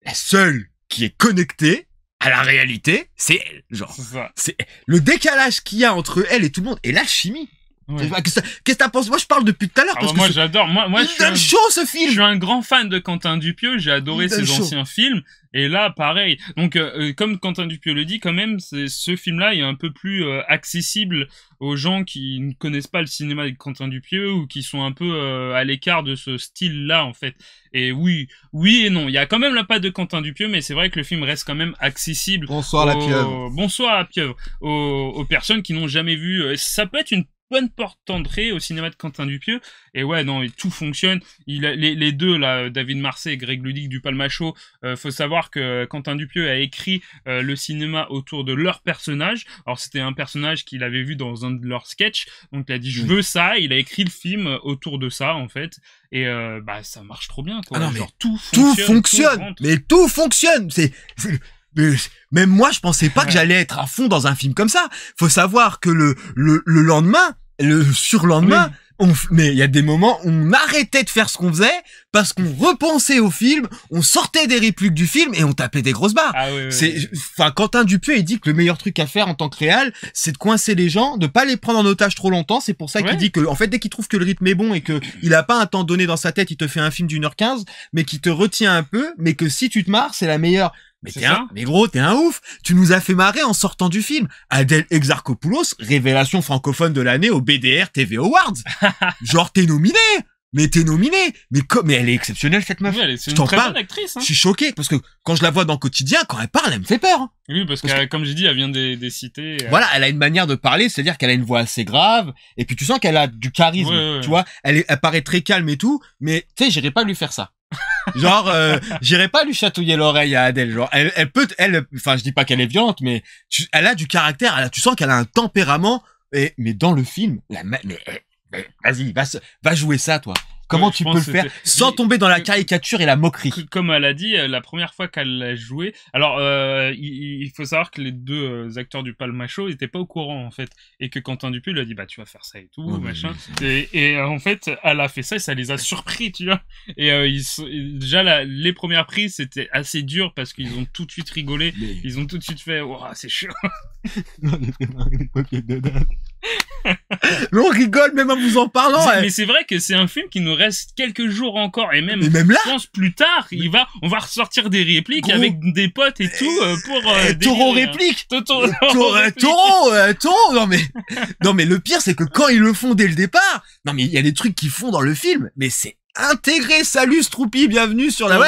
La seule qui est connectée à la réalité, c'est elle. Genre, c'est le décalage qu'il y a entre elle et tout le monde et l'alchimie. Ouais. Qu'est-ce que t'en penses? Moi, je parle depuis tout à l'heure. Parce que moi, j'adore. Moi, je suis chaud, ce film. Je suis un grand fan de Quentin Dupieux. J'ai adoré ses anciens films. Et là, pareil. Donc, comme Quentin Dupieux le dit, quand même, ce film-là est un peu plus accessible aux gens qui ne connaissent pas le cinéma de Quentin Dupieux ou qui sont un peu à l'écart de ce style-là, en fait. Et oui et non. Il y a quand même la patte de Quentin Dupieux, mais c'est vrai que le film reste quand même accessible. Bonsoir la pieuvre. Bonsoir la pieuvre. Aux personnes qui n'ont jamais vu. Ça peut être une bonne porte d'entrée au cinéma de Quentin Dupieux. Et ouais, non, et tout fonctionne. Les deux, là, David Marsay et Greg Ludig du Palmacho, faut savoir que Quentin Dupieux a écrit le cinéma autour de leur personnage. Alors, c'était un personnage qu'il avait vu dans un de leurs sketchs. Donc, il a dit, je veux ça. Il a écrit le film autour de ça, en fait. Et bah, ça marche trop bien, quoi. Ah non, genre, tout fonctionne. Mais tout fonctionne. Même moi, je pensais pas que j'allais être à fond dans un film comme ça. Faut savoir que le lendemain, le surlendemain, mais il y a des moments où on arrêtait de faire ce qu'on faisait parce qu'on repensait au film, on sortait des répliques du film et on tapait des grosses barres. Enfin, Quentin Dupieux, il dit que le meilleur truc à faire en tant que réal, c'est de coincer les gens, de pas les prendre en otage trop longtemps. C'est pour ça qu'il dit que, en fait, dès qu'il trouve que le rythme est bon et que il a pas un temps donné dans sa tête, il te fait un film d'1h15, mais qui te retient un peu, mais que si tu te marres, c'est la meilleure. Mais gros, t'es un ouf. Tu nous as fait marrer en sortant du film. Adèle Exarchopoulos, révélation francophone de l'année au BDR TV Awards. Genre, t'es nominé. Mais elle est exceptionnelle, cette meuf. Oui, c'est une très bonne actrice, hein. Je suis choqué, parce que quand je la vois dans le quotidien, quand elle parle, elle me fait peur, hein. Oui, parce que, comme j'ai dit, elle vient des cités. Voilà, elle a une manière de parler, c'est-à-dire qu'elle a une voix assez grave, et puis tu sens qu'elle a du charisme, tu vois. Elle paraît très calme et tout, mais, tu sais, j'irai pas lui faire ça. Genre, j'irai pas lui chatouiller l'oreille à Adèle. Genre, enfin, je dis pas qu'elle est violente, mais elle a du caractère. Tu sens qu'elle a un tempérament mais dans le film, vas-y, va jouer ça, toi. Comment tu peux le faire sans tomber dans la caricature et la moquerie? Comme elle a dit, la première fois qu'elle l'a joué, alors il faut savoir que les deux acteurs du Palmacho étaient pas au courant en fait, et que Quentin Dupieux lui a dit bah tu vas faire ça et tout, machin. Et en fait, elle a fait ça et ça les a surpris, tu vois. Et déjà les premières prises c'était assez dur parce qu'ils ont tout de suite rigolé, ils ont tout de suite fait oh c'est chiant. Mais on rigole même en vous en parlant. Mais c'est vrai que c'est un film qui nous reste quelques jours encore et même là, je pense plus tard, on va ressortir des répliques avec des potes et tout pour Taureau réplique. Taureau. Non mais le pire c'est que quand ils le font dès le départ, non mais il y a des trucs qu'ils font dans le film, mais c'est intégré. Salut Stroopy, bienvenue sur la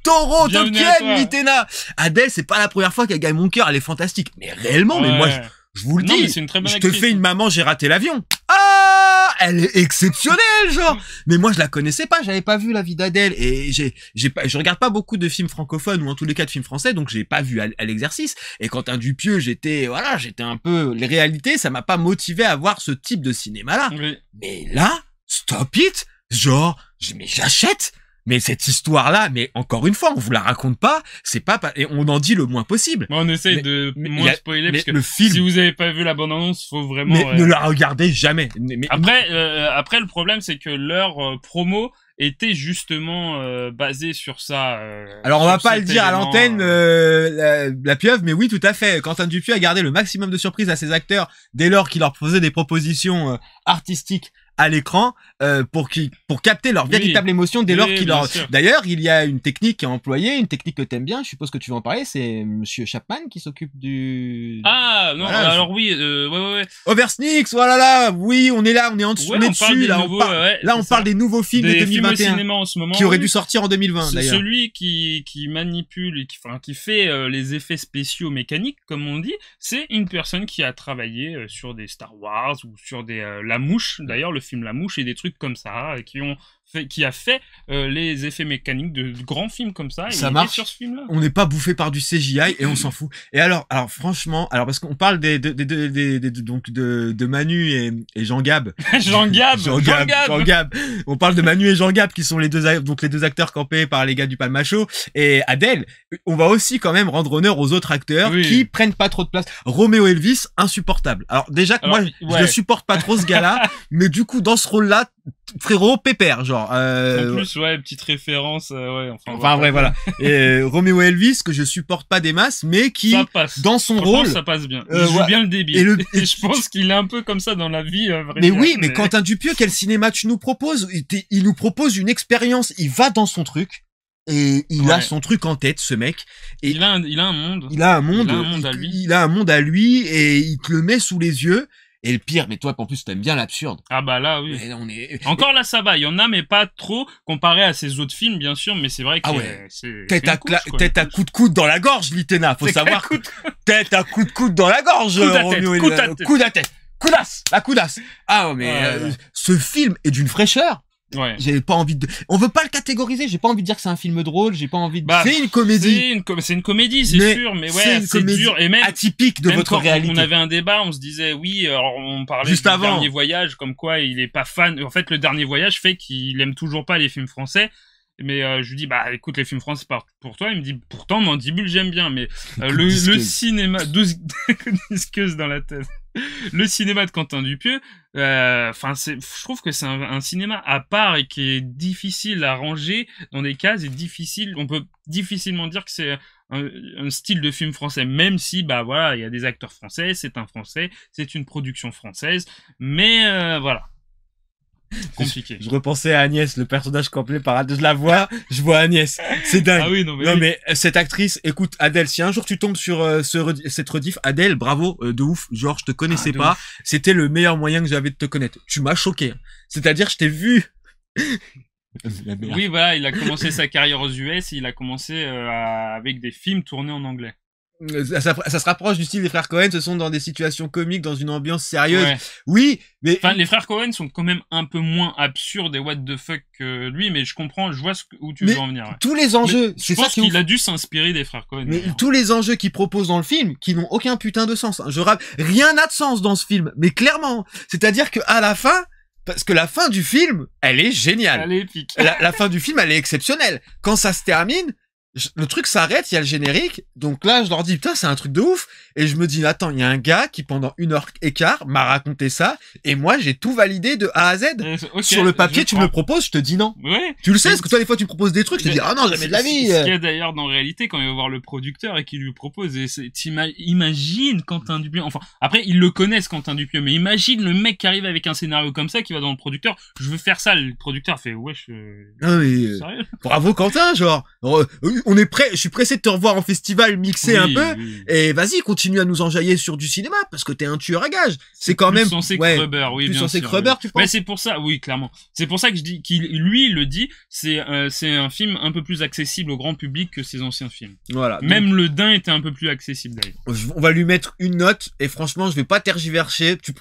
Taureau, Tolkien, Mitena. Adèle, c'est pas la première fois qu'elle gagne mon cœur, elle est fantastique. Mais réellement, mais moi je vous le dis, je te fais une maman, j'ai raté l'avion. Ah, elle est exceptionnelle, genre. Mais moi, je la connaissais pas, j'avais pas vu La vie d'Adèle et je regarde pas beaucoup de films francophones ou en tous les cas de films français, donc j'ai pas vu à l'exercice. Et Quentin Dupieux, j'étais un peu, les réalités, ça m'a pas motivé à voir ce type de cinéma-là. Oui. Mais là, stop it, genre, mais j'achète. Mais cette histoire-là, mais encore une fois, on vous la raconte pas, c'est pas, et on en dit le moins possible. On essaye de moins spoiler, parce que le film, si vous avez pas vu la bande-annonce, faut vraiment... Mais ne la regardez jamais. Après, le problème, c'est que leur promo était justement basée sur ça. Alors, on va pas le dire à l'antenne, la pieuvre, mais oui, tout à fait. Quentin Dupieux a gardé le maximum de surprises à ses acteurs dès lors qu'il leur faisait des propositions artistiques à l'écran pour capter leur véritable émotion dès lors qu'il leur... D'ailleurs, il y a une technique qui est employée, une technique que t'aimes bien, je suppose que tu vas en parler, c'est Monsieur Chapman qui s'occupe du... Ah, non, voilà, alors oui, ouais. Oversnix, voilà là, oui, on est là, on est en dessous, on est dessus, là, on parle des nouveaux films de 2021. Films au cinéma en ce moment, qui auraient dû sortir en 2020, d'ailleurs. Celui qui manipule et qui fait les effets spéciaux mécaniques, comme on dit, c'est une personne qui a travaillé sur des Star Wars ou sur des La Mouche, d'ailleurs, le film La Mouche et des trucs comme ça qui a fait les effets mécaniques de grands films comme ça. Ça marche sur ce film-là. On n'est pas bouffé par du CGI et on s'en fout. Et alors franchement, parce qu'on parle de Manu et Jean Gab. Jean Gab. On parle de Manu et Jean Gab qui sont les deux acteurs campés par les gars du Palmacho. Et Adèle, on va aussi quand même rendre honneur aux autres acteurs qui prennent pas trop de place. Roméo Elvis, insupportable. Alors déjà que moi, je le supporte pas trop ce gars-là, mais du coup dans ce rôle-là, frérot, pépère, genre. En plus, petite référence, voilà. Et Roméo Elvis, que je supporte pas des masses, mais qui, dans son rôle, ça passe bien. Il joue bien le débile. Et je pense qu'il est un peu comme ça dans la vie. Mais oui, mais Quentin Dupieux, quel cinéma tu nous proposes? Il nous propose une expérience. Il va dans son truc. Et il a son truc en tête, ce mec. Et il a un monde. Il a un monde à lui. Il a un monde à lui et il te le met sous les yeux. Et le pire, mais toi, en plus, t'aimes bien l'absurde. Ah bah là, oui. Encore là, ça va. Il y en a, mais pas trop, comparé à ces autres films, bien sûr, mais c'est vrai que c'est... Tête à coup de coude dans la gorge, Litena. Faut savoir. Tête à coup de coude dans la gorge, Roméo. Coup de tête. Coudasse. La coudasse. Ah, mais ce film est d'une fraîcheur. Ouais. J'ai pas envie de... On veut pas le catégoriser, j'ai pas envie de dire que c'est un film drôle, j'ai pas envie de... c'est une comédie. C'est une comédie, c'est sûr, mais c'est dur. Et même atypique de votre réalité. On avait un débat, on se disait, alors on parlait juste du avant. Dernier Voyage, comme quoi il est pas fan. En fait, le Dernier Voyage fait qu'il aime toujours pas les films français. Mais je lui dis, écoute, les films français pour toi. Il me dit, pourtant, Mandibule, j'aime bien. Mais le cinéma... 12 disqueuses dans la tête. Le cinéma de Quentin Dupieux, je trouve que c'est un cinéma à part et qui est difficile à ranger dans des cases et on peut difficilement dire que c'est un style de film français, même si, il y a des acteurs français, c'est un français, c'est une production française, mais voilà. Compliqué. Je repensais à Agnès, le personnage complet je la vois, je vois Agnès. C'est dingue. Ah oui, mais cette actrice, écoute, Adèle, si un jour tu tombes sur cette rediff, Adèle, bravo, de ouf. Genre, je te connaissais pas. Ouf. C'était le meilleur moyen que j'avais de te connaître. Tu m'as choqué. C'est-à-dire, je t'ai vu. Oui, voilà, il a commencé sa carrière aux US, il a commencé avec des films tournés en anglais. Ça se rapproche du style des frères Cohen, ce sont dans des situations comiques, dans une ambiance sérieuse. Ouais. Oui, mais... Enfin, les frères Cohen sont quand même un peu moins absurdes et what the fuck que lui, mais je comprends, je vois où tu veux en venir. Ouais. Tous les enjeux, c'est ça qui qu'il a dû s'inspirer des frères Cohen. Mais tous les enjeux qu'il propose dans le film, qui n'ont aucun putain de sens. Rien n'a de sens dans ce film, mais clairement. C'est-à-dire que à la fin, parce que la fin du film, elle est géniale. Elle est épique. La fin du film, elle est exceptionnelle. Quand ça se termine, le truc s'arrête, il y a le générique, donc là je leur dis putain c'est un truc de ouf, et je me dis attends, il y a un gars qui pendant 1h15 m'a raconté ça, et moi j'ai tout validé de A à Z. Okay, sur le papier tu me le proposes, je te dis non. Ouais. Tu le sais, parce que toi des fois tu me proposes des trucs, je te dis ah non jamais de la vie. Ce qu'il y a d'ailleurs dans la réalité quand il va voir le producteur et qu'il lui propose, et imagine Quentin Dupieux, enfin après ils le connaissent Quentin Dupieux, mais imagine le mec qui arrive avec un scénario comme ça, qui va dans le producteur, je veux faire ça, le producteur fait wesh. Ah mais sérieux bravo Quentin, genre on est prêt, je suis pressé de te revoir en festival mixer un peu, et vas-y, continue à nous enjailler sur du cinéma, parce que t'es un tueur à gages. C'est quand même... censé Kruber, oui, plus bien censé sûr. Kruber, tu penses? Mais c'est pour ça, oui, clairement. C'est pour ça que je dis lui, il le dit, c'est un film un peu plus accessible au grand public que ses anciens films. Voilà. Même Le Dain était un peu plus accessible, d'ailleurs. On va lui mettre une note, et franchement, je vais pas tergiverser. Tu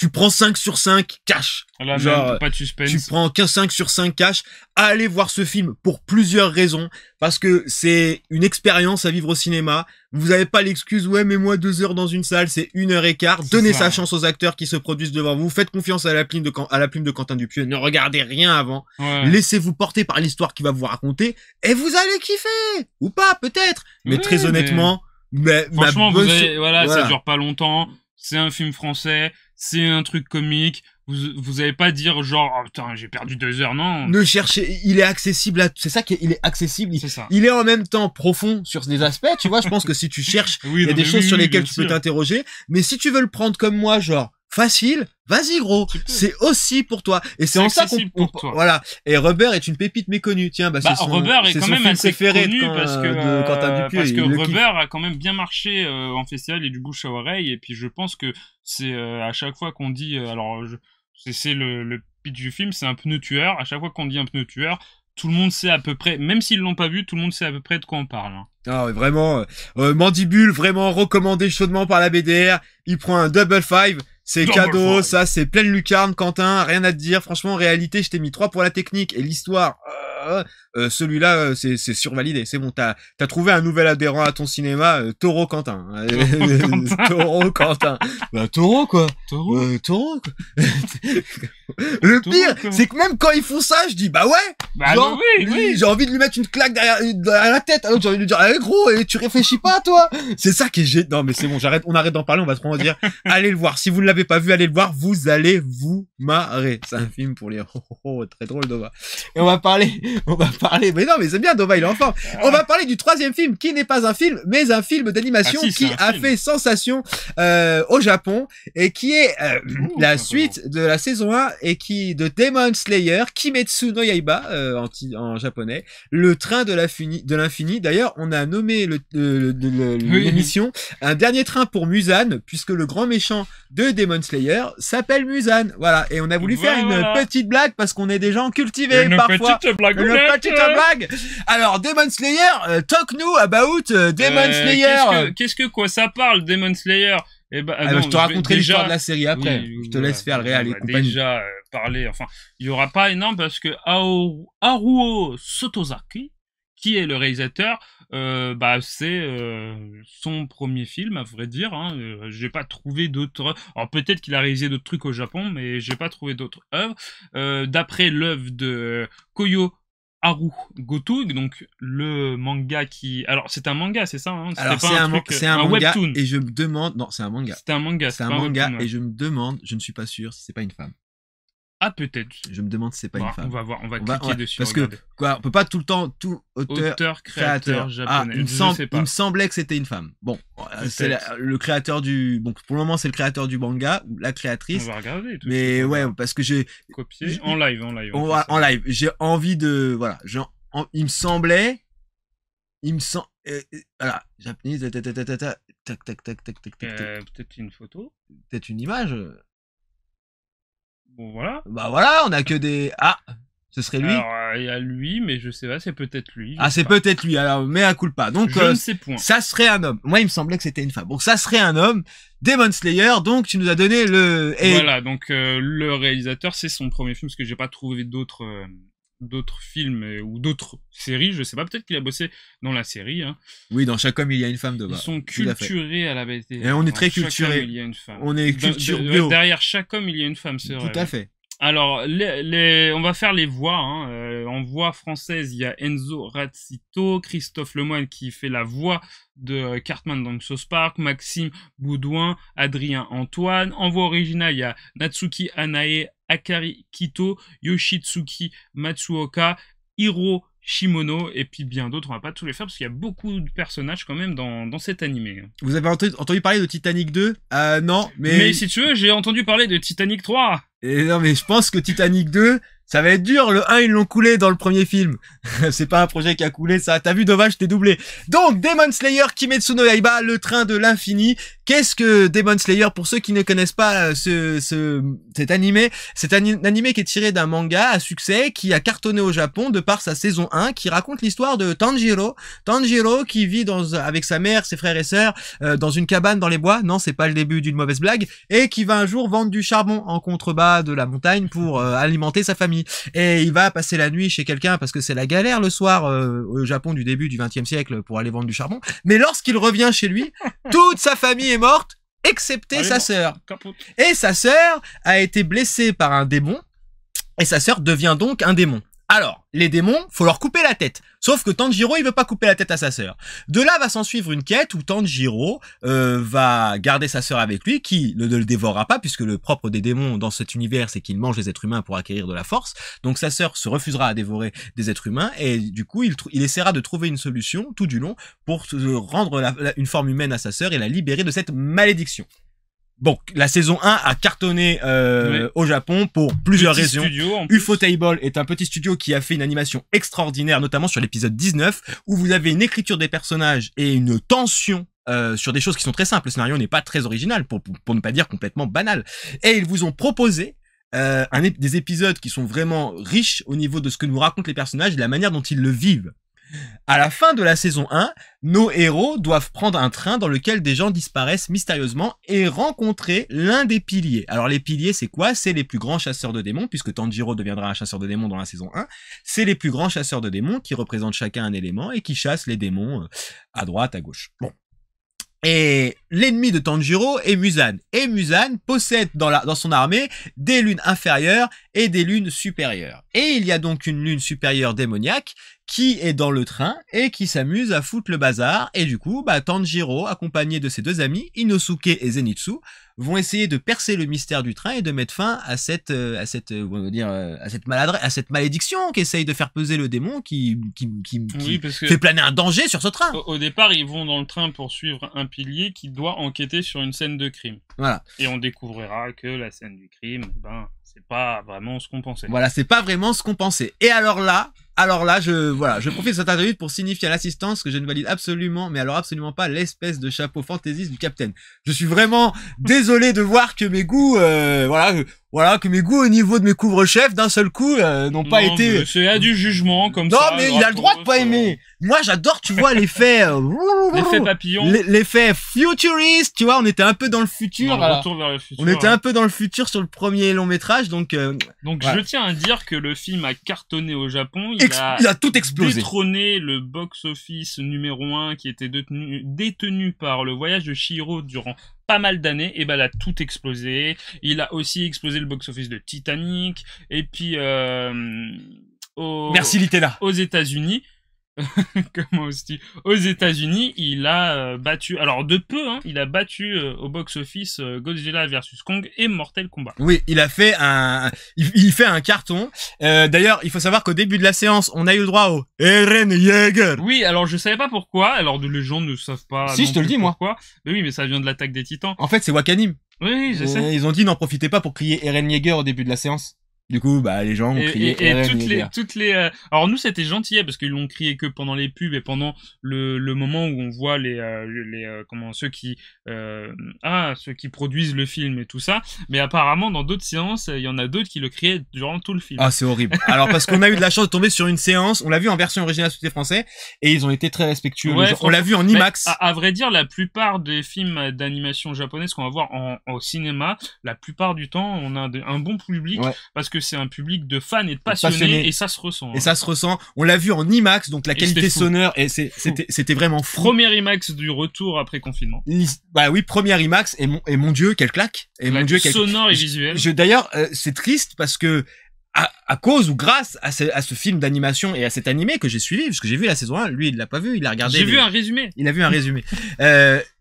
prends 5 sur 5, cash. Là, genre, même, pas de suspense. Tu prends 5 sur 5 cash. Allez voir ce film pour plusieurs raisons. Parce que c'est une expérience à vivre au cinéma. Vous avez pas l'excuse, ouais, mais moi 2 heures dans une salle, c'est 1h15. Donnez sa chance aux acteurs qui se produisent devant vous. Faites confiance à la plume de Quentin Dupieux. Ne regardez rien avant. Ouais. Laissez-vous porter par l'histoire qu'il va vous raconter. Et vous allez kiffer. Ou pas, peut-être. Mais très honnêtement, franchement, voilà, ça dure pas longtemps. C'est un film français. C'est un truc comique. Vous avez pas dire genre oh putain j'ai perdu 2 heures, non. Ne cherchez, il est accessible à, c'est ça qu'il est accessible. C'est ça. Il est en même temps profond sur des aspects, tu vois. Je pense que si tu cherches, il y a des choses sur lesquelles tu peux t'interroger. Mais si tu veux le prendre comme moi, genre facile, vas-y gros, c'est aussi pour toi. Et c'est en ça qu'on voilà. Et Rubber est une pépite méconnue. Tiens, Rubber est quand même assez connu parce que Rubber a quand même bien marché en festival et du bouche à oreille. Et puis je pense que c'est à chaque fois qu'on dit c'est le pitch du film, c'est un pneu tueur. À chaque fois qu'on dit un pneu tueur, tout le monde sait à peu près, même s'ils l'ont pas vu, tout le monde sait à peu près de quoi on parle. Hein. Ah, vraiment, Mandibule, vraiment recommandé chaudement par la BDR. Il prend un double 5. C'est cadeau, ça, c'est pleine lucarne, Quentin, rien à te dire. Franchement, en réalité, je t'ai mis 3 pour la technique et l'histoire. Celui-là, c'est survalidé. C'est bon, t'as trouvé un nouvel adhérent à ton cinéma, Taureau Quentin. Taureau Quentin. Bah, Taureau, quoi. Taureau, quoi. Le pire, c'est que même quand ils font ça, je dis, bah ouais. Bah, genre, oui. J'ai envie de lui mettre une claque derrière la tête. Alors, j'ai envie de lui dire, allez, gros, et tu réfléchis pas, toi. C'est ça qui est non, mais c'est bon, on arrête d'en parler, on va trop en dire. Allez le voir. Si vous ne l'avez pas vu, allez le voir. Vous allez vous marrer. C'est un film pour les, très drôle, Dova. Et on va parler, mais non, mais c'est bien, Dova, il est en forme. On va parler du 3e film, qui n'est pas un film, mais un film d'animation qui a fait sensation, au Japon, et qui est, la suite de la saison 1, et de Demon Slayer, Kimetsu no Yaiba, en japonais, le train de l'infini. D'ailleurs, on a nommé l'émission un dernier train pour Muzan, puisque le grand méchant de Demon Slayer s'appelle Muzan. Voilà. Et on a voulu faire une petite blague parce qu'on est des gens cultivés parfois. Une petite blague. Alors, Demon Slayer, talk nous about Demon Slayer. Qu'est-ce que quoi ça parle, Demon Slayer? je te raconterai l'histoire de la série après. Je te laisse faire le réel et compagnie. Déjà parler, enfin, il y aura pas énorme parce que Haruo Sotozaki, qui est le réalisateur, c'est son premier film, à vrai dire. Hein. J'ai pas trouvé d'autres. Alors peut-être qu'il a réalisé d'autres trucs au Japon, mais j'ai pas trouvé d'autres œuvres. D'après l'œuvre de Koyo Haru Goto, donc le manga qui... Alors, c'est un manga, c'est ça hein. Alors, c'est un manga, webtoon. Et je me demande... Non, c'est un manga. C'est un manga. C'est un manga, et je me demande, je ne suis pas sûr si c'est pas une femme. Ah, peut-être. Je me demande si c'est pas une femme. On va voir, on va cliquer dessus. Parce que, on peut pas tout le temps, auteur, créateur japonais. Il me semblait que c'était une femme. Bon, c'est le créateur pour le moment, c'est le créateur du manga, ou la créatrice. On va regarder. Mais ouais, parce que j'ai... Copié en live. En live. J'ai envie de, voilà, il me semblait, voilà, japonais, tac. Peut-être une photo. Peut-être une image. Bon, voilà. Bah voilà, on a que des... Ah, Ce serait lui? Alors, il y a lui, mais je sais pas, c'est peut-être lui. Ah, c'est peut-être lui, alors, mais à culpa. Donc, je ne sais point. ça serait un homme. Moi, il me semblait que c'était une femme. Donc, ça serait un homme. Demon Slayer, donc, tu nous as donné le... Voilà, donc, le réalisateur, c'est son premier film, parce que j'ai pas trouvé d'autres films ou d'autres séries, je sais pas, peut-être qu'il a bossé dans la série. Hein. Oui, dans Chaque homme il y a une femme de bas. Ils sont culturés à la BT. Et on est très culturés. culturés. Il y a une femme. On est bio. Derrière chaque homme il y a une femme, c'est vrai. Tout à fait. Alors, on va faire les voix. Hein. En voix française, il y a Enzo Razzito, Christophe Lemoine qui fait la voix de Cartman dans South Park, Maxime Boudouin, Adrien Antoine. En voix originale, il y a Natsuki Anae, Akari Kito, Yoshitsuki Matsuoka, Hiro Shimono, et puis bien d'autres. On va pas tous les faire parce qu'il y a beaucoup de personnages quand même dans cet animé. Vous avez entendu parler de Titanic 2? Non, mais si tu veux, j'ai entendu parler de Titanic 3. Et non, mais je pense que Titanic 2, ça va être dur. Le 1, ils l'ont coulé dans le premier film. C'est pas un projet qui a coulé, ça. T'as vu, dommage, t'es doublé. Donc, Demon Slayer Kimetsu no Yaiba, le train de l'infini. Qu'est-ce que Demon Slayer, pour ceux qui ne connaissent pas cet animé? C'est un animé qui est tiré d'un manga à succès, qui a cartonné au Japon de par sa saison 1, qui raconte l'histoire de Tanjiro. Tanjiro qui vit avec sa mère, ses frères et sœurs, dans une cabane dans les bois. Non, c'est pas le début d'une mauvaise blague. Et qui va un jour vendre du charbon en contrebas de la montagne pour alimenter sa famille. Et il va passer la nuit chez quelqu'un parce que c'est la galère le soir au Japon du début du XXe siècle pour aller vendre du charbon. Mais lorsqu'il revient chez lui, toute sa famille est morte, excepté sa sœur. Et sa sœur a été blessée par un démon. Et sa sœur devient donc un démon. Alors, les démons, faut leur couper la tête. Sauf que Tanjiro, il veut pas couper la tête à sa sœur. De là va s'en suivre une quête où Tanjiro va garder sa sœur avec lui, qui ne le dévorera pas, puisque le propre des démons dans cet univers, c'est qu'ils mangent les êtres humains pour acquérir de la force. Donc sa sœur se refusera à dévorer des êtres humains, et du coup, il essaiera de trouver une solution tout du long pour rendre une forme humaine à sa sœur et la libérer de cette malédiction. Bon, la saison 1 a cartonné au Japon pour plusieurs raisons. Ufotable est un petit studio qui a fait une animation extraordinaire, notamment sur l'épisode 19, où vous avez une écriture des personnages et une tension sur des choses qui sont très simples. Le scénario n'est pas très original, pour ne pas dire complètement banal. Et ils vous ont proposé des épisodes qui sont vraiment riches au niveau de ce que nous racontent les personnages et de la manière dont ils le vivent. À la fin de la saison 1, nos héros doivent prendre un train dans lequel des gens disparaissent mystérieusement et rencontrer l'un des piliers. Alors les piliers, c'est quoi? C'est les plus grands chasseurs de démons, puisque Tanjiro deviendra un chasseur de démons dans la saison 1. C'est les plus grands chasseurs de démons qui représentent chacun un élément et qui chassent les démons à droite, à gauche. Bon. Et l'ennemi de Tanjiro est Muzan. Et Muzan possède dans son armée des lunes inférieures et des lunes supérieures. Et il y a donc une lune supérieure démoniaque qui est dans le train et qui s'amuse à foutre le bazar. Et du coup, Tanjiro, accompagné de ses deux amis, Inosuke et Zenitsu, vont essayer de percer le mystère du train et de mettre fin à cette malédiction qu'essaye de faire peser le démon qui fait planer un danger sur ce train. Au départ, ils vont dans le train pour suivre un pilier qui doit enquêter sur une scène de crime. Voilà. Et on découvrira que la scène du crime, c'est pas vraiment ce qu'on pensait. Voilà, c'est pas vraiment ce qu'on pensait. Et alors là, je profite de cette interview pour signifier à l'assistance que je ne valide absolument, mais alors absolument pas l'espèce de chapeau fantaisiste du Capitaine. Je suis vraiment désolé de voir que mes goûts, que mes goûts au niveau de mes couvre-chefs d'un seul coup n'ont pas été. C'est à du jugement comme ça. Non, mais il a le droit de pas aimer. Moi, j'adore, tu vois, l'effet. L'effet papillon. L'effet futuriste, tu vois, on était un peu dans le futur. Retour vers le futur. On était un peu dans le futur sur le premier long métrage, donc. Je tiens à dire que le film a cartonné au Japon. Il a tout explosé. Détrôné le box-office numéro 1 qui était détenu par Le Voyage de Chihiro durant pas mal d'années, et il a tout explosé. Il a aussi explosé le box-office de Titanic, et puis merci Litella. Aux États-Unis. Aux États-Unis, il a battu, alors de peu, il a battu au box-office Godzilla vs Kong et Mortal Kombat. Oui, il fait un carton. D'ailleurs, il faut savoir qu'au début de la séance, on a eu le droit au Eren Yeager. Oui, alors je savais pas pourquoi. Alors les gens ne savent pas. Si, je te le dis moi. Mais oui, mais ça vient de l'Attaque des Titans. En fait, c'est Wakanim. Oui, je sais. Ils ont dit n'en profitez pas pour crier Eren Yeager au début de la séance. Du coup, bah, les gens ont crié. Et toutes les. Alors nous, c'était gentil parce qu'ils l'ont crié que pendant les pubs et pendant le moment où on voit comment ceux qui produisent le film et tout ça. Mais apparemment, dans d'autres séances, il y en a d'autres qui le criaient durant tout le film. Ah, c'est horrible. Alors parce qu'on a eu de la chance de tomber sur une séance, on l'a vu en version originale sous-titrée français et ils ont été très respectueux. Ouais, on l'a vu en IMAX. À vrai dire, la plupart des films d'animation japonaise qu'on va voir au cinéma, la plupart du temps, on a un bon public parce que c'est un public de fans et de passionnés et ça se ressent. Et ça se ressent. On l'a vu en IMAX, donc la qualité sonore et c'était vraiment fou. Première IMAX du retour après confinement. Bah oui, première IMAX et mon Dieu, quelle claque. Et mon Dieu, sonore et visuel. D'ailleurs, c'est triste parce que à cause ou grâce à ce film d'animation et à cet animé que j'ai suivi, parce que j'ai vu la saison 1, lui il l'a pas vu, il a regardé. J'ai vu un résumé. Il a vu un résumé.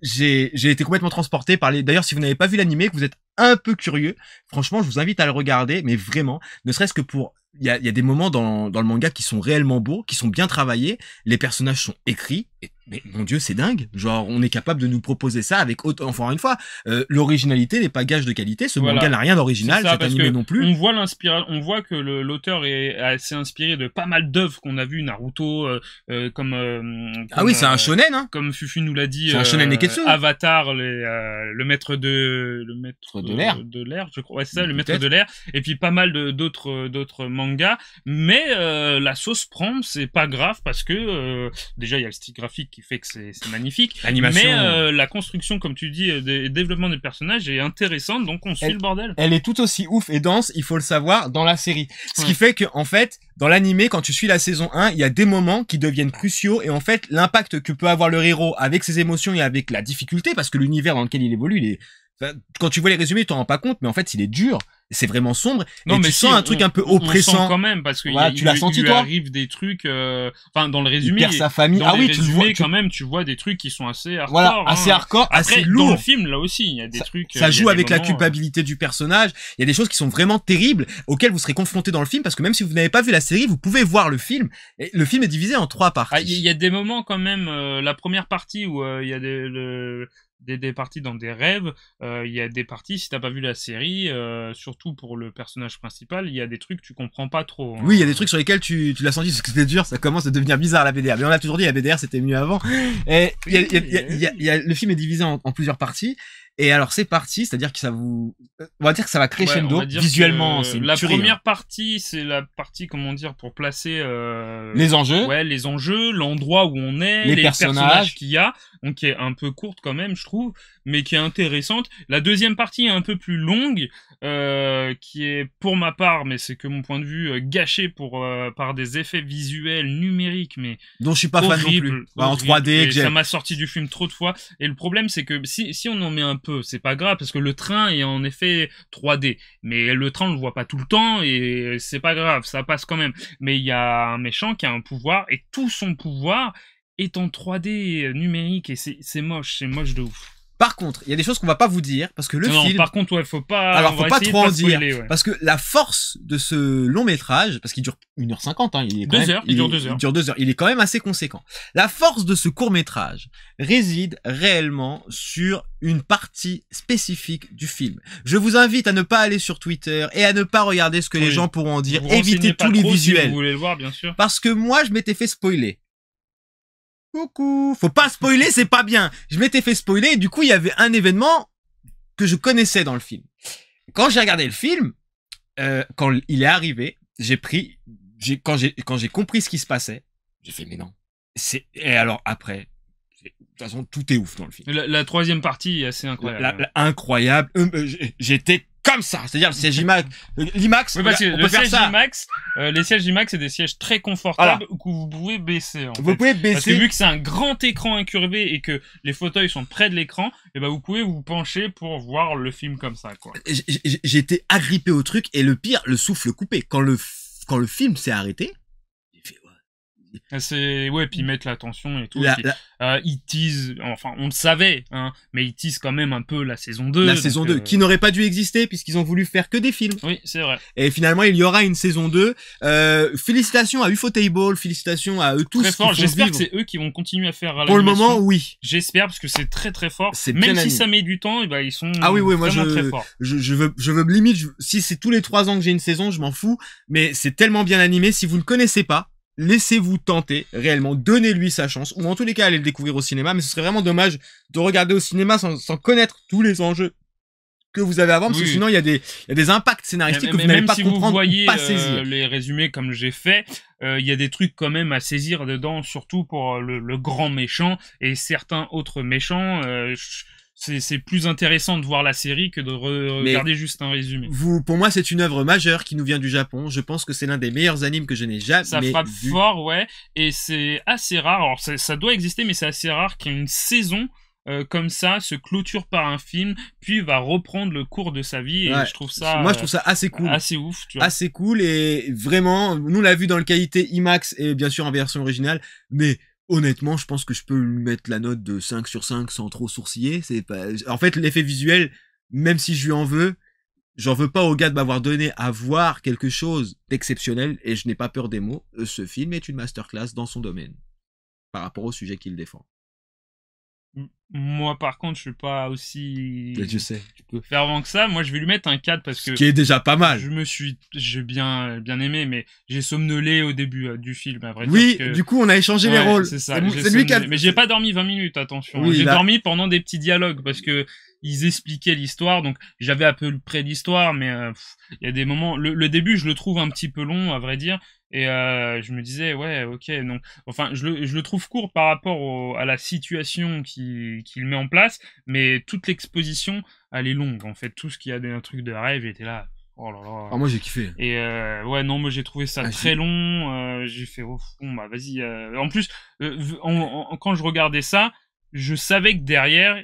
J'ai été complètement transporté par d'ailleurs, si vous n'avez pas vu l'animé, que vous êtes un peu curieux, franchement, je vous invite à le regarder, mais vraiment, ne serait-ce que il y a des moments dans le manga qui sont réellement beaux, qui sont bien travaillés, les personnages sont écrits, mais mon Dieu, c'est dingue. Genre, on est capable de nous proposer ça avec encore une fois, l'originalité n'est pas gage de qualité. Ce manga n'a rien d'original, cet animé non plus. On voit que l'auteur est assez inspiré de pas mal d'œuvres qu'on a vues, Naruto, ah oui, c'est un shonen, hein. Comme Fufu nous l'a dit. C'est un shonen Neketsu. Avatar, le maître de l'air, je crois. Ouais, c'est ça, le maître de l'air. Et puis pas mal d'autres mangas. Mais la sauce prend, c'est pas grave parce que déjà il y a le style graphique qui fait que c'est magnifique. L'animation. Mais la construction, comme tu dis, le développement des personnages est intéressante, donc on suit le bordel. Elle est tout aussi ouf et dense, il faut le savoir, dans la série. Ce qui fait que, en fait, dans l'animé, quand tu suis la saison 1, il y a des moments qui deviennent cruciaux et en fait, l'impact que peut avoir le héros avec ses émotions et avec la difficulté, parce que l'univers dans lequel il évolue, quand tu vois les résumés, tu t'en rends pas compte, mais en fait, il est dur. C'est vraiment sombre. Non, et mais tu sens un truc un peu oppressant. On sent quand même, parce que tu l'as senti, il toi? arrive des trucs, enfin, dans le résumé. Il perd sa famille. Ah oui, tu le vois. Quand même, tu vois des trucs qui sont assez hardcore. Voilà, assez hardcore, assez lourd. Dans le film, là aussi, il y a des trucs. Ça joue avec la culpabilité du personnage. Il y a des choses qui sont vraiment terribles, auxquelles vous serez confrontés dans le film, parce que même si vous n'avez pas vu la série, vous pouvez voir le film. Et le film est divisé en 3 parties. Il y a des moments quand même, la première partie où il y a des parties dans des rêves, il y a des parties, si t'as pas vu la série, surtout pour le personnage principal, il y a des trucs que tu comprends pas trop. Hein. Oui, il y a des trucs sur lesquels tu l'as senti, parce que c'était dur, ça commence à devenir bizarre la BDR. Mais on a toujours dit la BDR c'était mieux avant. Et le film est divisé en plusieurs parties. Et alors c'est parti, c'est-à-dire que on va dire que ça va crescendo visuellement. C'est la première partie, c'est la partie, comment dire, pour placer les enjeux. Ouais, les enjeux, l'endroit où on est, les personnages qu'il y a, donc qui est un peu courte quand même, je trouve, mais qui est intéressante. La deuxième partie est un peu plus longue, qui est pour ma part, mais c'est que mon point de vue, gâché par des effets visuels numériques, mais dont je suis pas fan non plus. En 3D, ça m'a sorti du film trop de fois. Et le problème, c'est que si on en met un peu, c'est pas grave, parce que le train est en effet 3D, mais le train on le voit pas tout le temps et c'est pas grave, ça passe quand même. Mais il y a un méchant qui a un pouvoir et tout son pouvoir est en 3D numérique et c'est moche de ouf. Par contre, il y a des choses qu'on va pas vous dire parce que le film. Par contre, ouais, faut pas. Alors, faut pas trop en dire. Parce que la force de ce long métrage, parce qu'il dure 1h50, hein, il dure 2 heures. Il dure 2 heures. Il est quand même assez conséquent. La force de ce court métrage réside réellement sur une partie spécifique du film. Je vous invite à ne pas aller sur Twitter et à ne pas regarder ce que les gens pourront en dire. Évitez tous les visuels. Si vous voulez le voir, bien sûr. Parce que moi, je m'étais fait spoiler. Coucou. Faut pas spoiler, c'est pas bien. Je m'étais fait spoiler et du coup, il y avait un événement que je connaissais dans le film. Quand j'ai regardé le film, quand il est arrivé, quand j'ai compris ce qui se passait, j'ai fait, mais non. Et alors après, de toute façon, tout est ouf dans le film. La troisième partie est assez incroyable. Incroyable. J'étais comme ça, c'est-à-dire le siège IMAX, l'IMAX, on peut faire ça. Les sièges IMAX, c'est des sièges très confortables que vous pouvez baisser. Vous pouvez baisser. Parce que vu que c'est un grand écran incurvé et que les fauteuils sont près de l'écran, et ben vous pouvez vous pencher pour voir le film comme ça, quoi. J'étais agrippé au truc et le pire, le souffle coupé. Quand le film s'est arrêté, j'ai fait Ouais, puis mettre l'attention et tout. Ils teasent, enfin, on le savait, hein, mais ils teasent quand même un peu la saison 2. La saison 2, qui n'aurait pas dû exister puisqu'ils ont voulu faire que des films. Oui, c'est vrai. Et finalement, il y aura une saison 2. Félicitations à Ufotable, félicitations à eux tous. Très fort, j'espère que c'est eux qui vont continuer à faire l'animation. Pour le moment, oui. J'espère, parce que c'est très très fort. Même si ça met du temps, et ben, ils sont moi, vraiment très forts. Je veux limite, si c'est tous les 3 ans que j'ai une saison, je m'en fous. Mais c'est tellement bien animé, si vous ne connaissez pas, laissez-vous tenter, réellement, donnez-lui sa chance, ou en tous les cas, allez le découvrir au cinéma, mais ce serait vraiment dommage de regarder au cinéma sans connaître tous les enjeux que vous avez avant, parce que sinon il y a des impacts scénaristiques que vous n'allez pas comprendre, voyez, ou pas saisir. Les résumés comme j'ai fait, il y a des trucs quand même à saisir dedans, surtout pour le grand méchant et certains autres méchants. C'est plus intéressant de voir la série que de regarder juste un résumé. Pour moi, c'est une œuvre majeure qui nous vient du Japon. Je pense que c'est l'un des meilleurs animes que je n'ai jamais vu. Ça frappe fort, ouais. Et c'est assez rare. Alors, ça doit exister, mais c'est assez rare qu'il y ait une saison comme ça se clôture par un film, puis va reprendre le cours de sa vie. Et je trouve ça. Moi, je trouve ça assez cool. Assez ouf, tu vois. Assez cool. Et vraiment, nous, on l'a vu dans le qualité IMAX et bien sûr en version originale. Mais honnêtement, je pense que je peux lui mettre la note de 5 sur 5 sans trop sourciller. En fait, l'effet visuel, même si je lui en veux, j'en veux pas au gars de m'avoir donné à voir quelque chose d'exceptionnel, et je n'ai pas peur des mots. Ce film est une masterclass dans son domaine, par rapport au sujet qu'il défend. Moi, par contre, je suis pas aussi. Je sais, tu peux. Fervent que ça. Moi, je vais lui mettre un 4 parce que. Ce qui est déjà pas mal. J'ai bien aimé, mais j'ai somnolé au début du film, à vrai dire. Oui, du coup, on a échangé les rôles. C'est ça. Mais j'ai pas dormi 20 minutes, attention. Oui, j'ai dormi pendant des petits dialogues parce que ils expliquaient l'histoire, donc j'avais à peu près l'histoire, mais il y a des moments. Le début, je le trouve un petit peu long, à vrai dire. Et je me disais, ouais, ok, donc, enfin, je le trouve court par rapport à la situation qu'il met en place, mais toute l'exposition, elle est longue, en fait. Tout ce qu'il y a d'un truc de rêve, j'étais là, oh là là. Ah, moi, j'ai kiffé. Et ouais, non, moi, j'ai trouvé ça très long, j'ai fait, oh, bon, bah, vas-y. En plus, quand je regardais ça, je savais que derrière,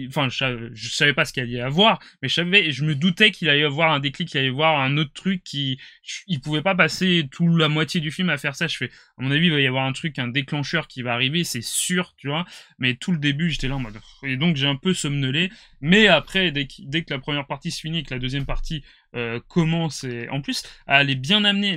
enfin, je savais pas ce qu'il allait y avoir, mais je me doutais qu'il allait y avoir un déclic, qu'il allait y avoir un autre truc il pouvait pas passer toute la moitié du film à faire ça. Je fais, à mon avis, il va y avoir un truc, un déclencheur qui va arriver, c'est sûr, tu vois. Mais tout le début, j'étais là en mode, et donc j'ai un peu somnolé. Mais après, dès que la première partie se finit, que la deuxième partie commence, et en plus, elle est bien amenée,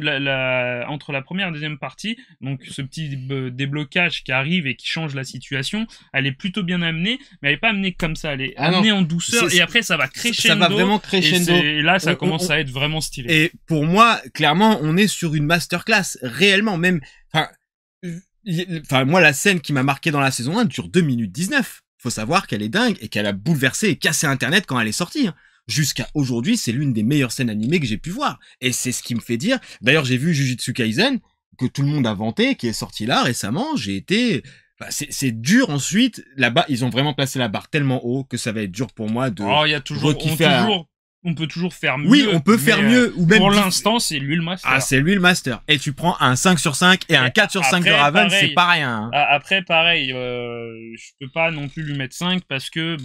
entre la première et la deuxième partie, donc ce petit déblocage qui arrive et qui change la situation, elle est plutôt bien amenée, mais elle est pas amenée comme ça, elle est amenée en douceur, et après ça va crescendo. Ça va vraiment crescendo. Et là, ça commence à être vraiment stylé. Et pour moi, clairement, on est sur une masterclass, réellement, même, enfin, moi, la scène qui m'a marqué dans la saison 1 dure 2 minutes 19. Faut savoir qu'elle est dingue et qu'elle a bouleversé et cassé Internet quand elle est sortie. Jusqu'à aujourd'hui, c'est l'une des meilleures scènes animées que j'ai pu voir. Et c'est ce qui me fait dire, d'ailleurs, j'ai vu Jujutsu Kaisen, que tout le monde a vanté, qui est sorti là récemment, j'ai été, c'est dur ensuite, là-bas, ils ont vraiment placé la barre tellement haut que ça va être dur pour moi de il y a toujours, on peut toujours faire mieux. Oui, on peut faire mieux. Ou même pour l'instant, c'est lui le master. Ah, c'est lui le master. Et tu prends un 5 sur 5 et un 4 sur 5 de Raven, c'est pas rien. Après, pareil, je peux pas non plus lui mettre 5 parce que,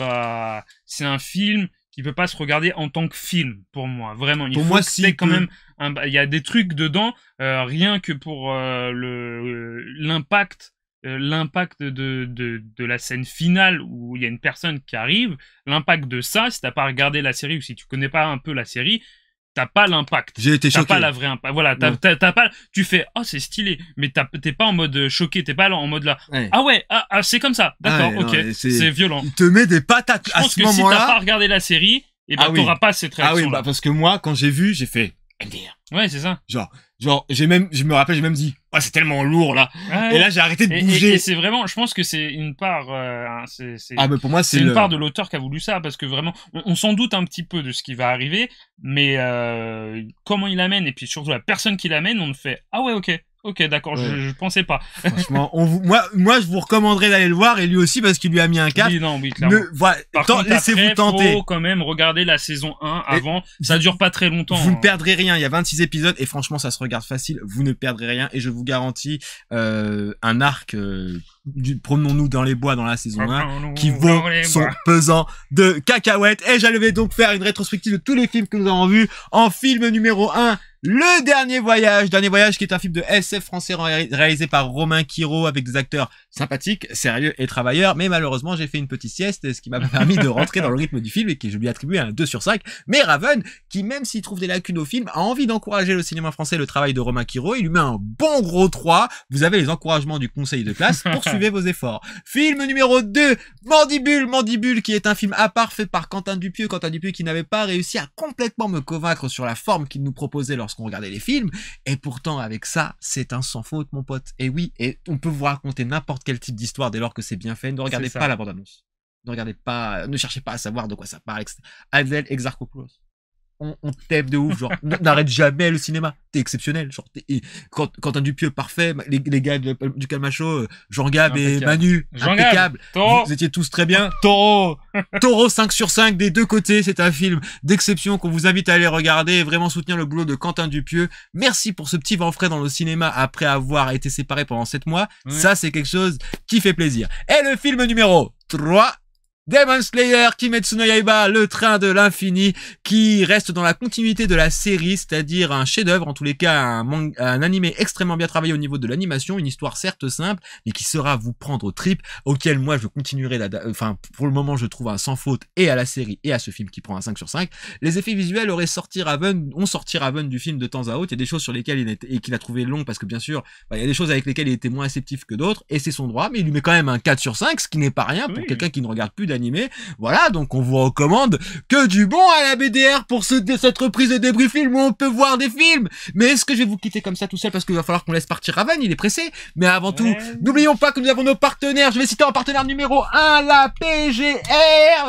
c'est un film qui peut pas se regarder en tant que film, pour moi. Vraiment. Il faut c'est quand même, il y a des trucs dedans, rien que pour, l'impact de la scène finale où il y a une personne qui arrive, l'impact de ça, si t'as pas regardé la série ou si tu connais pas un peu la série, t'as pas l'impact. J'ai été choqué. T'as pas la vraie impact. Voilà, t'as pas, tu fais, oh, c'est stylé, mais t'es pas en mode choqué, t'es pas en mode là. Ouais. Ah ouais, c'est comme ça. D'accord, ok. C'est violent. Il te met des patates à ce moment-là. Je pense que si t'as pas regardé la série, t'auras pas cette réaction. Ah oui, parce que moi, quand j'ai vu, j'ai fait, MDR. Ouais, c'est ça. Genre, je me rappelle, j'ai même dit, c'est tellement lourd, là. Ouais. Et là, j'ai arrêté de bouger. Et c'est vraiment, je pense que c'est une part, mais pour moi, c'est une part de l'auteur qui a voulu ça, parce que vraiment, on s'en doute un petit peu de ce qui va arriver, mais, comment il l'amène, et puis surtout la personne qui l'amène, on fait, ah ouais, ok, d'accord, ouais. Je pensais pas. Franchement, moi, je vous recommanderais d'aller le voir, et lui aussi, parce qu'il lui a mis un 4. Oui, clairement. Voilà, laissez-vous tenter. Faut quand même regarder la saison 1 avant. Ça dure pas très longtemps. Vous ne perdrez rien. Il y a 26 épisodes, et franchement, ça se regarde facile. Vous ne perdrez rien, et je vous garantis, un arc, promenons-nous dans les bois dans la saison 1, qui vaut son pesant de cacahuètes. Et j'allais donc faire une rétrospective de tous les films que nous avons vus. En film numéro 1, Le Dernier Voyage qui est un film de SF français réalisé par Romain Quiro avec des acteurs sympathiques, sérieux et travailleurs, mais malheureusement j'ai fait une petite sieste, ce qui m'a pas permis de rentrer dans le rythme du film et que je lui ai attribué un 2 sur 5. Mais Raven, qui même s'il trouve des lacunes au film, a envie d'encourager le cinéma français, le travail de Romain Quiro, il lui met un bon gros 3. Vous avez les encouragements du conseil de classe, poursuivez vos efforts. Film numéro 2, Mandibule qui est un film à part fait par Quentin Dupieux qui n'avait pas réussi à complètement me convaincre sur la forme qu'il nous proposait lorsqu'on regardait les films, et pourtant avec ça, c'est un sans faute mon pote. Et oui, et on peut vous raconter n'importe quel type d'histoire dès lors que c'est bien fait. Ne regardez pas la bande-annonce. Ne cherchez pas à savoir de quoi ça parle. Adèle Exarchopoulos. On t'aime de ouf, genre, n'arrête jamais le cinéma, t'es exceptionnel, genre, Quentin Dupieux, parfait, les gars du Calmacho, Jean-Gab et Manu, impeccable, vous étiez tous très bien, Taureau 5 sur 5 des deux côtés, c'est un film d'exception qu'on vous invite à aller regarder et vraiment soutenir le boulot de Quentin Dupieux. Merci pour ce petit vent frais dans le cinéma après avoir été séparés pendant 7 mois, ça c'est quelque chose qui fait plaisir. Et le film numéro 3, Demon Slayer, Kimetsu no Yaiba, le train de l'infini, qui reste dans la continuité de la série, c'est-à-dire un chef-d'œuvre, en tous les cas un animé extrêmement bien travaillé au niveau de l'animation, une histoire certes simple, mais qui saura vous prendre aux tripes, auquel moi je continuerai pour le moment je trouve un sans faute et à la série et à ce film qui prend un 5 sur 5. Les effets visuels ont sorti Raven du film de temps à autre, il y a des choses sur lesquelles qu'il a trouvé long parce que bien sûr, il y a des choses avec lesquelles il était moins réceptif que d'autres, et c'est son droit, mais il lui met quand même un 4 sur 5, ce qui n'est pas rien pour quelqu'un qui ne regarde plus d'animé. Voilà, donc on vous recommande que du bon à la BDR pour cette reprise de Débris Film où on peut voir des films. Mais est-ce que je vais vous quitter comme ça tout seul parce qu'il va falloir qu'on laisse partir Raven, il est pressé. Mais avant tout, n'oublions pas que nous avons nos partenaires. Je vais citer en partenaire numéro 1, la PGR,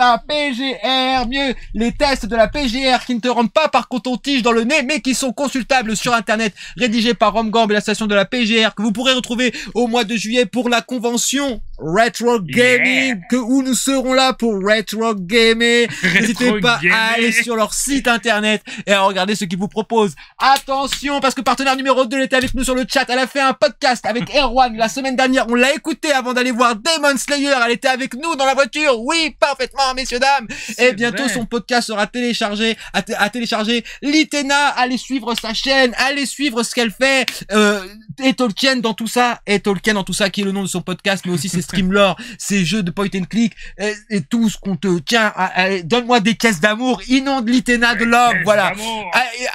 mieux les tests de la PGR qui ne te rentrent pas par coton-tige dans le nez, mais qui sont consultables sur internet, rédigés par Romgamb et la station de la PGR, que vous pourrez retrouver au mois de juillet pour la convention Retro Gaming, où nous serons là pour Retro Gaming. N'hésitez pas à aller sur leur site internet et à regarder ce qu'ils vous proposent. Attention, parce que partenaire numéro 2 était avec nous sur le chat. Elle a fait un podcast avec Erwan la semaine dernière. On l'a écouté avant d'aller voir Demon Slayer. Elle était avec nous dans la voiture. Oui, parfaitement, messieurs, dames. Et bientôt, son podcast sera téléchargé, à télécharger. Litena, allez suivre sa chaîne, allez suivre ce qu'elle fait. Et Tolkien dans tout ça, qui est le nom de son podcast, mais aussi ses streamlore, ses jeux de point and click, et tout ce qu'on te tient. Donne-moi des caisses d'amour, inonde Litena de l'homme, voilà.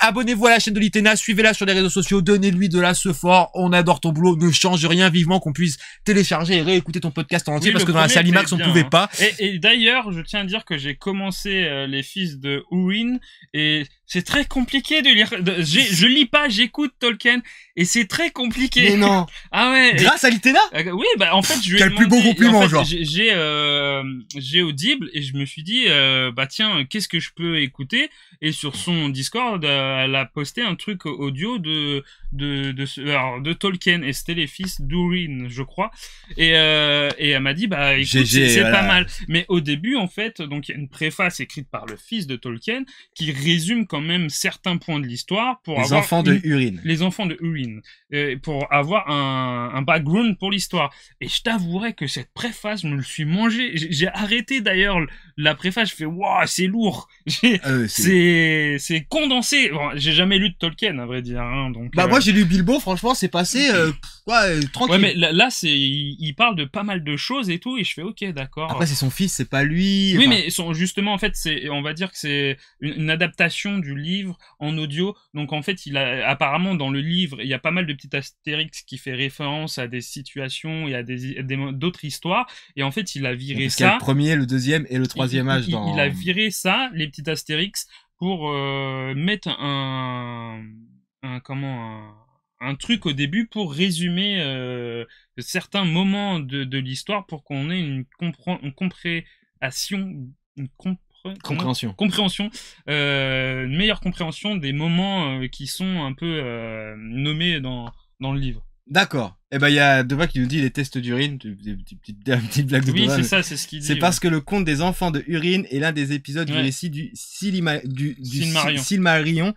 Abonnez-vous à la chaîne de Litena, suivez-la sur les réseaux sociaux, donnez-lui de la fort. On adore ton boulot, ne change rien, vivement qu'on puisse télécharger et réécouter ton podcast en entier, parce que dans la Salimax on pouvait pas. Et d'ailleurs, je tiens à dire que j'ai commencé les fils de Urin, et c'est très compliqué de lire. Je lis pas, j'écoute Tolkien, et c'est très compliqué. Mais non. Ah ouais. Grâce à Litena? Oui, bah en fait je lui ai Quel plus beau compliment, genre. J'ai Audible et je me suis dit bah tiens, qu'est-ce que je peux écouter, et sur son Discord elle a posté un truc audio de Tolkien, et c'était les fils d'Urin, je crois, et elle m'a dit bah écoute, c'est pas mal, mais au début en fait, donc il y a une préface écrite par le fils de Tolkien qui résume quand même certains points de l'histoire pour les enfants de Urin, pour avoir un background pour l'histoire. Et je t'avouerai que cette préface, je me le suis mangé. J'ai arrêté d'ailleurs la préface. Je fais waouh, c'est lourd. C'est condensé. Bon, j'ai jamais lu de Tolkien, à vrai dire. Hein, donc. Bah moi j'ai lu Bilbo. Franchement, c'est passé tranquille. Ouais, mais là il parle de pas mal de choses et tout, et je fais ok, d'accord. Après c'est son fils, c'est pas lui. Oui, mais justement en fait on va dire que c'est une adaptation du livre en audio. Donc en fait apparemment dans le livre il y a pas mal de petits astérix qui fait référence à des situations et à d'autres histoires, et en fait il a viré ça. Il y a le premier, le deuxième et le troisième âge dans. Il a viré ça, les petits astérix, pour mettre un truc au début pour résumer certains moments de l'histoire, pour qu'on ait une meilleure compréhension des moments qui sont un peu nommés dans le livre. D'accord. Eh ben, il y a Deva qui nous dit les tests d'urine, une petite blague de Oui, Deva, c'est mais ça, c'est ce qu'il dit. c'est parce que le conte des enfants de Urine est l'un des épisodes du récit du Silmarillion.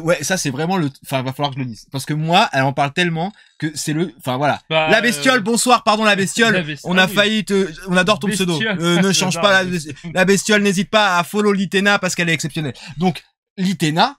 Ouais, ça c'est vraiment enfin, va falloir que je le dise. Parce que moi, elle en parle tellement que c'est enfin voilà. Bah, la bestiole, bonsoir, pardon la bestiole. On a failli on adore ton pseudo. Ne change pas la bestiole, n'hésite pas à follow Litena parce qu'elle est exceptionnelle. Donc, Litena,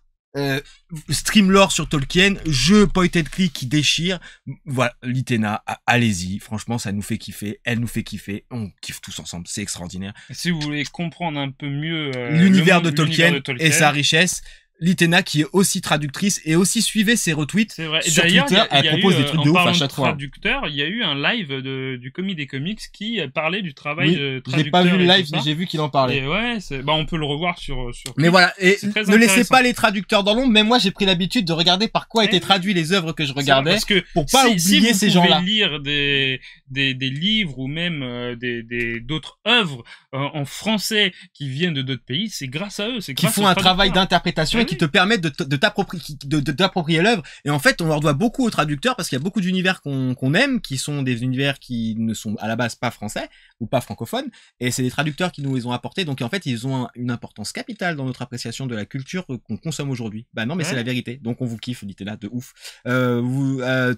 stream lore sur Tolkien, jeu point and click qui déchire. Voilà, Litena, allez-y. Franchement, ça nous fait kiffer. Elle nous fait kiffer. On kiffe tous ensemble. C'est extraordinaire. Si vous voulez comprendre un peu mieux l'univers de Tolkien et sa richesse, Litena qui est aussi traductrice et aussi suivez ses retweets sur Twitter, elle propose des trucs de ouf à chaque fois. Traducteur, il y a eu un live du Commis des Comics qui parlait du travail de traducteur. J'ai pas vu le live, mais j'ai vu qu'il en parlait. Et ouais, on peut le revoir sur mais voilà, et ne laissez pas les traducteurs dans l'ombre. Même moi, j'ai pris l'habitude de regarder par quoi étaient traduits les œuvres que je regardais, parce que pour pas oublier ces gens-là. Si vous pouvez lire des livres ou même d'autres œuvres en français qui viennent de d'autres pays, c'est grâce à eux, c'est grâce qui font un travail d'interprétation et qui te permettent de t'approprier l'œuvre. Et en fait, on leur doit beaucoup aux traducteurs parce qu'il y a beaucoup d'univers qu'on aime, qui sont des univers qui ne sont à la base pas français ou pas francophones, et c'est des traducteurs qui nous les ont apportés. Donc en fait, ils ont une importance capitale dans notre appréciation de la culture qu'on consomme aujourd'hui. Bah non, mais c'est la vérité. Donc on vous kiffe, Litena, de ouf.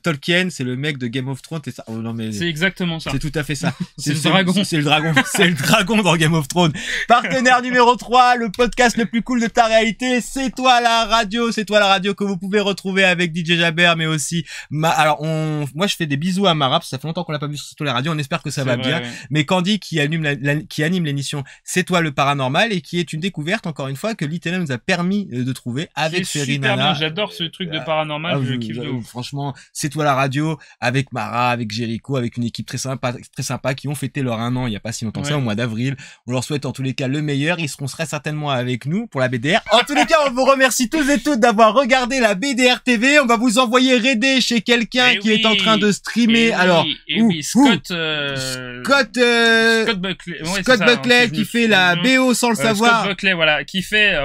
Tolkien, c'est le mec de Game of Thrones, et ça. Oh, non mais c'est exactement ça. C'est tout à fait ça. C'est le dragon. C'est le dragon. C'est le dragon dans Game of Thrones. Partenaire numéro 3, le podcast le plus cool de ta réalité, c'est toi la radio. C'est toi la radio que vous pouvez retrouver avec DJ Jaber, mais aussi alors moi je fais des bisous à Mara parce que ça fait longtemps qu'on l'a pas vu sur C'est toi la radio. On espère que ça va bien. Ouais. Mais Candy qui anime l'émission C'est toi le paranormal et qui est une découverte encore une fois que Litena nous a permis de trouver avec Ferinana. J'adore ce truc de paranormal. Je kiffe de ouf. Franchement, C'est toi la radio avec Mara, avec Jericho, avec une équipe très sympa qui ont fêté leur 1 an il y a pas si longtemps que ça, au mois d'avril. On leur souhaite en tous les cas le meilleur. Ils seront très certainement avec nous pour la BDR. En tous les cas, on vous remercie tous et toutes d'avoir regardé la BDR TV. On va vous envoyer raider chez quelqu'un qui est en train de streamer. Scott Buckley, Buckley qui fait la BO sans le savoir. Scott Buckley, voilà, qui fait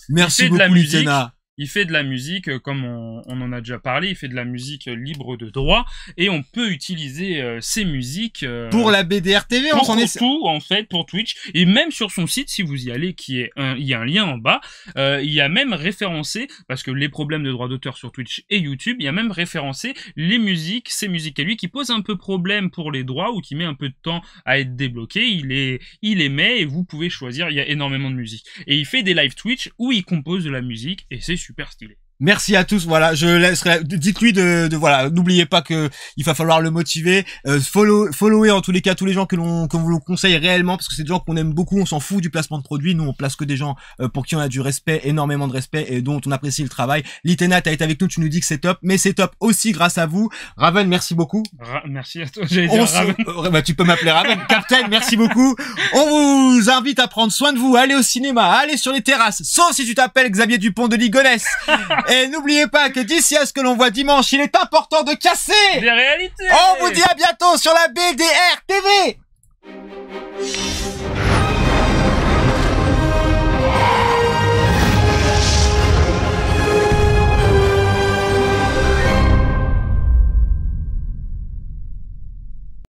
merci beaucoup, de la musique. Litena. Il fait de la musique, comme on en a déjà parlé, il fait de la musique libre de droit, et on peut utiliser ces musiques pour la BDR TV, pour tout en fait, pour Twitch, et même sur son site, si vous y allez, il y a un lien en bas, il y a même référencé, parce que les problèmes de droit d'auteur sur Twitch et YouTube, il y a même référencé les musiques, ces musiques à lui, qui posent un peu problème pour les droits, ou qui met un peu de temps à être débloqué, il les met, et vous pouvez choisir, il y a énormément de musique. Et il fait des live Twitch où il compose de la musique, et c'est super stylé. Merci à tous. Voilà, je laisserai. Dites-lui de voilà. N'oubliez pas que il va falloir le motiver. Follower en tous les cas tous les gens que vous le conseille réellement parce que c'est des gens qu'on aime beaucoup. On s'en fout du placement de produits. Nous, on place que des gens pour qui on a du respect, énormément de respect et dont on apprécie le travail. Litena, t'as été avec nous. Tu nous dis que c'est top, mais c'est top aussi grâce à vous. Raven, merci beaucoup. Merci à toi. J'allais dire Raven. Bah, tu peux m'appeler Raven. Captain, merci beaucoup. On vous invite à prendre soin de vous. Allez au cinéma, allez sur les terrasses. Sauf si tu t'appelles Xavier Dupont de Ligonnès. Et n'oubliez pas que d'ici à ce que l'on voit dimanche, il est important de casser des réalités. On vous dit à bientôt sur la BDR TV.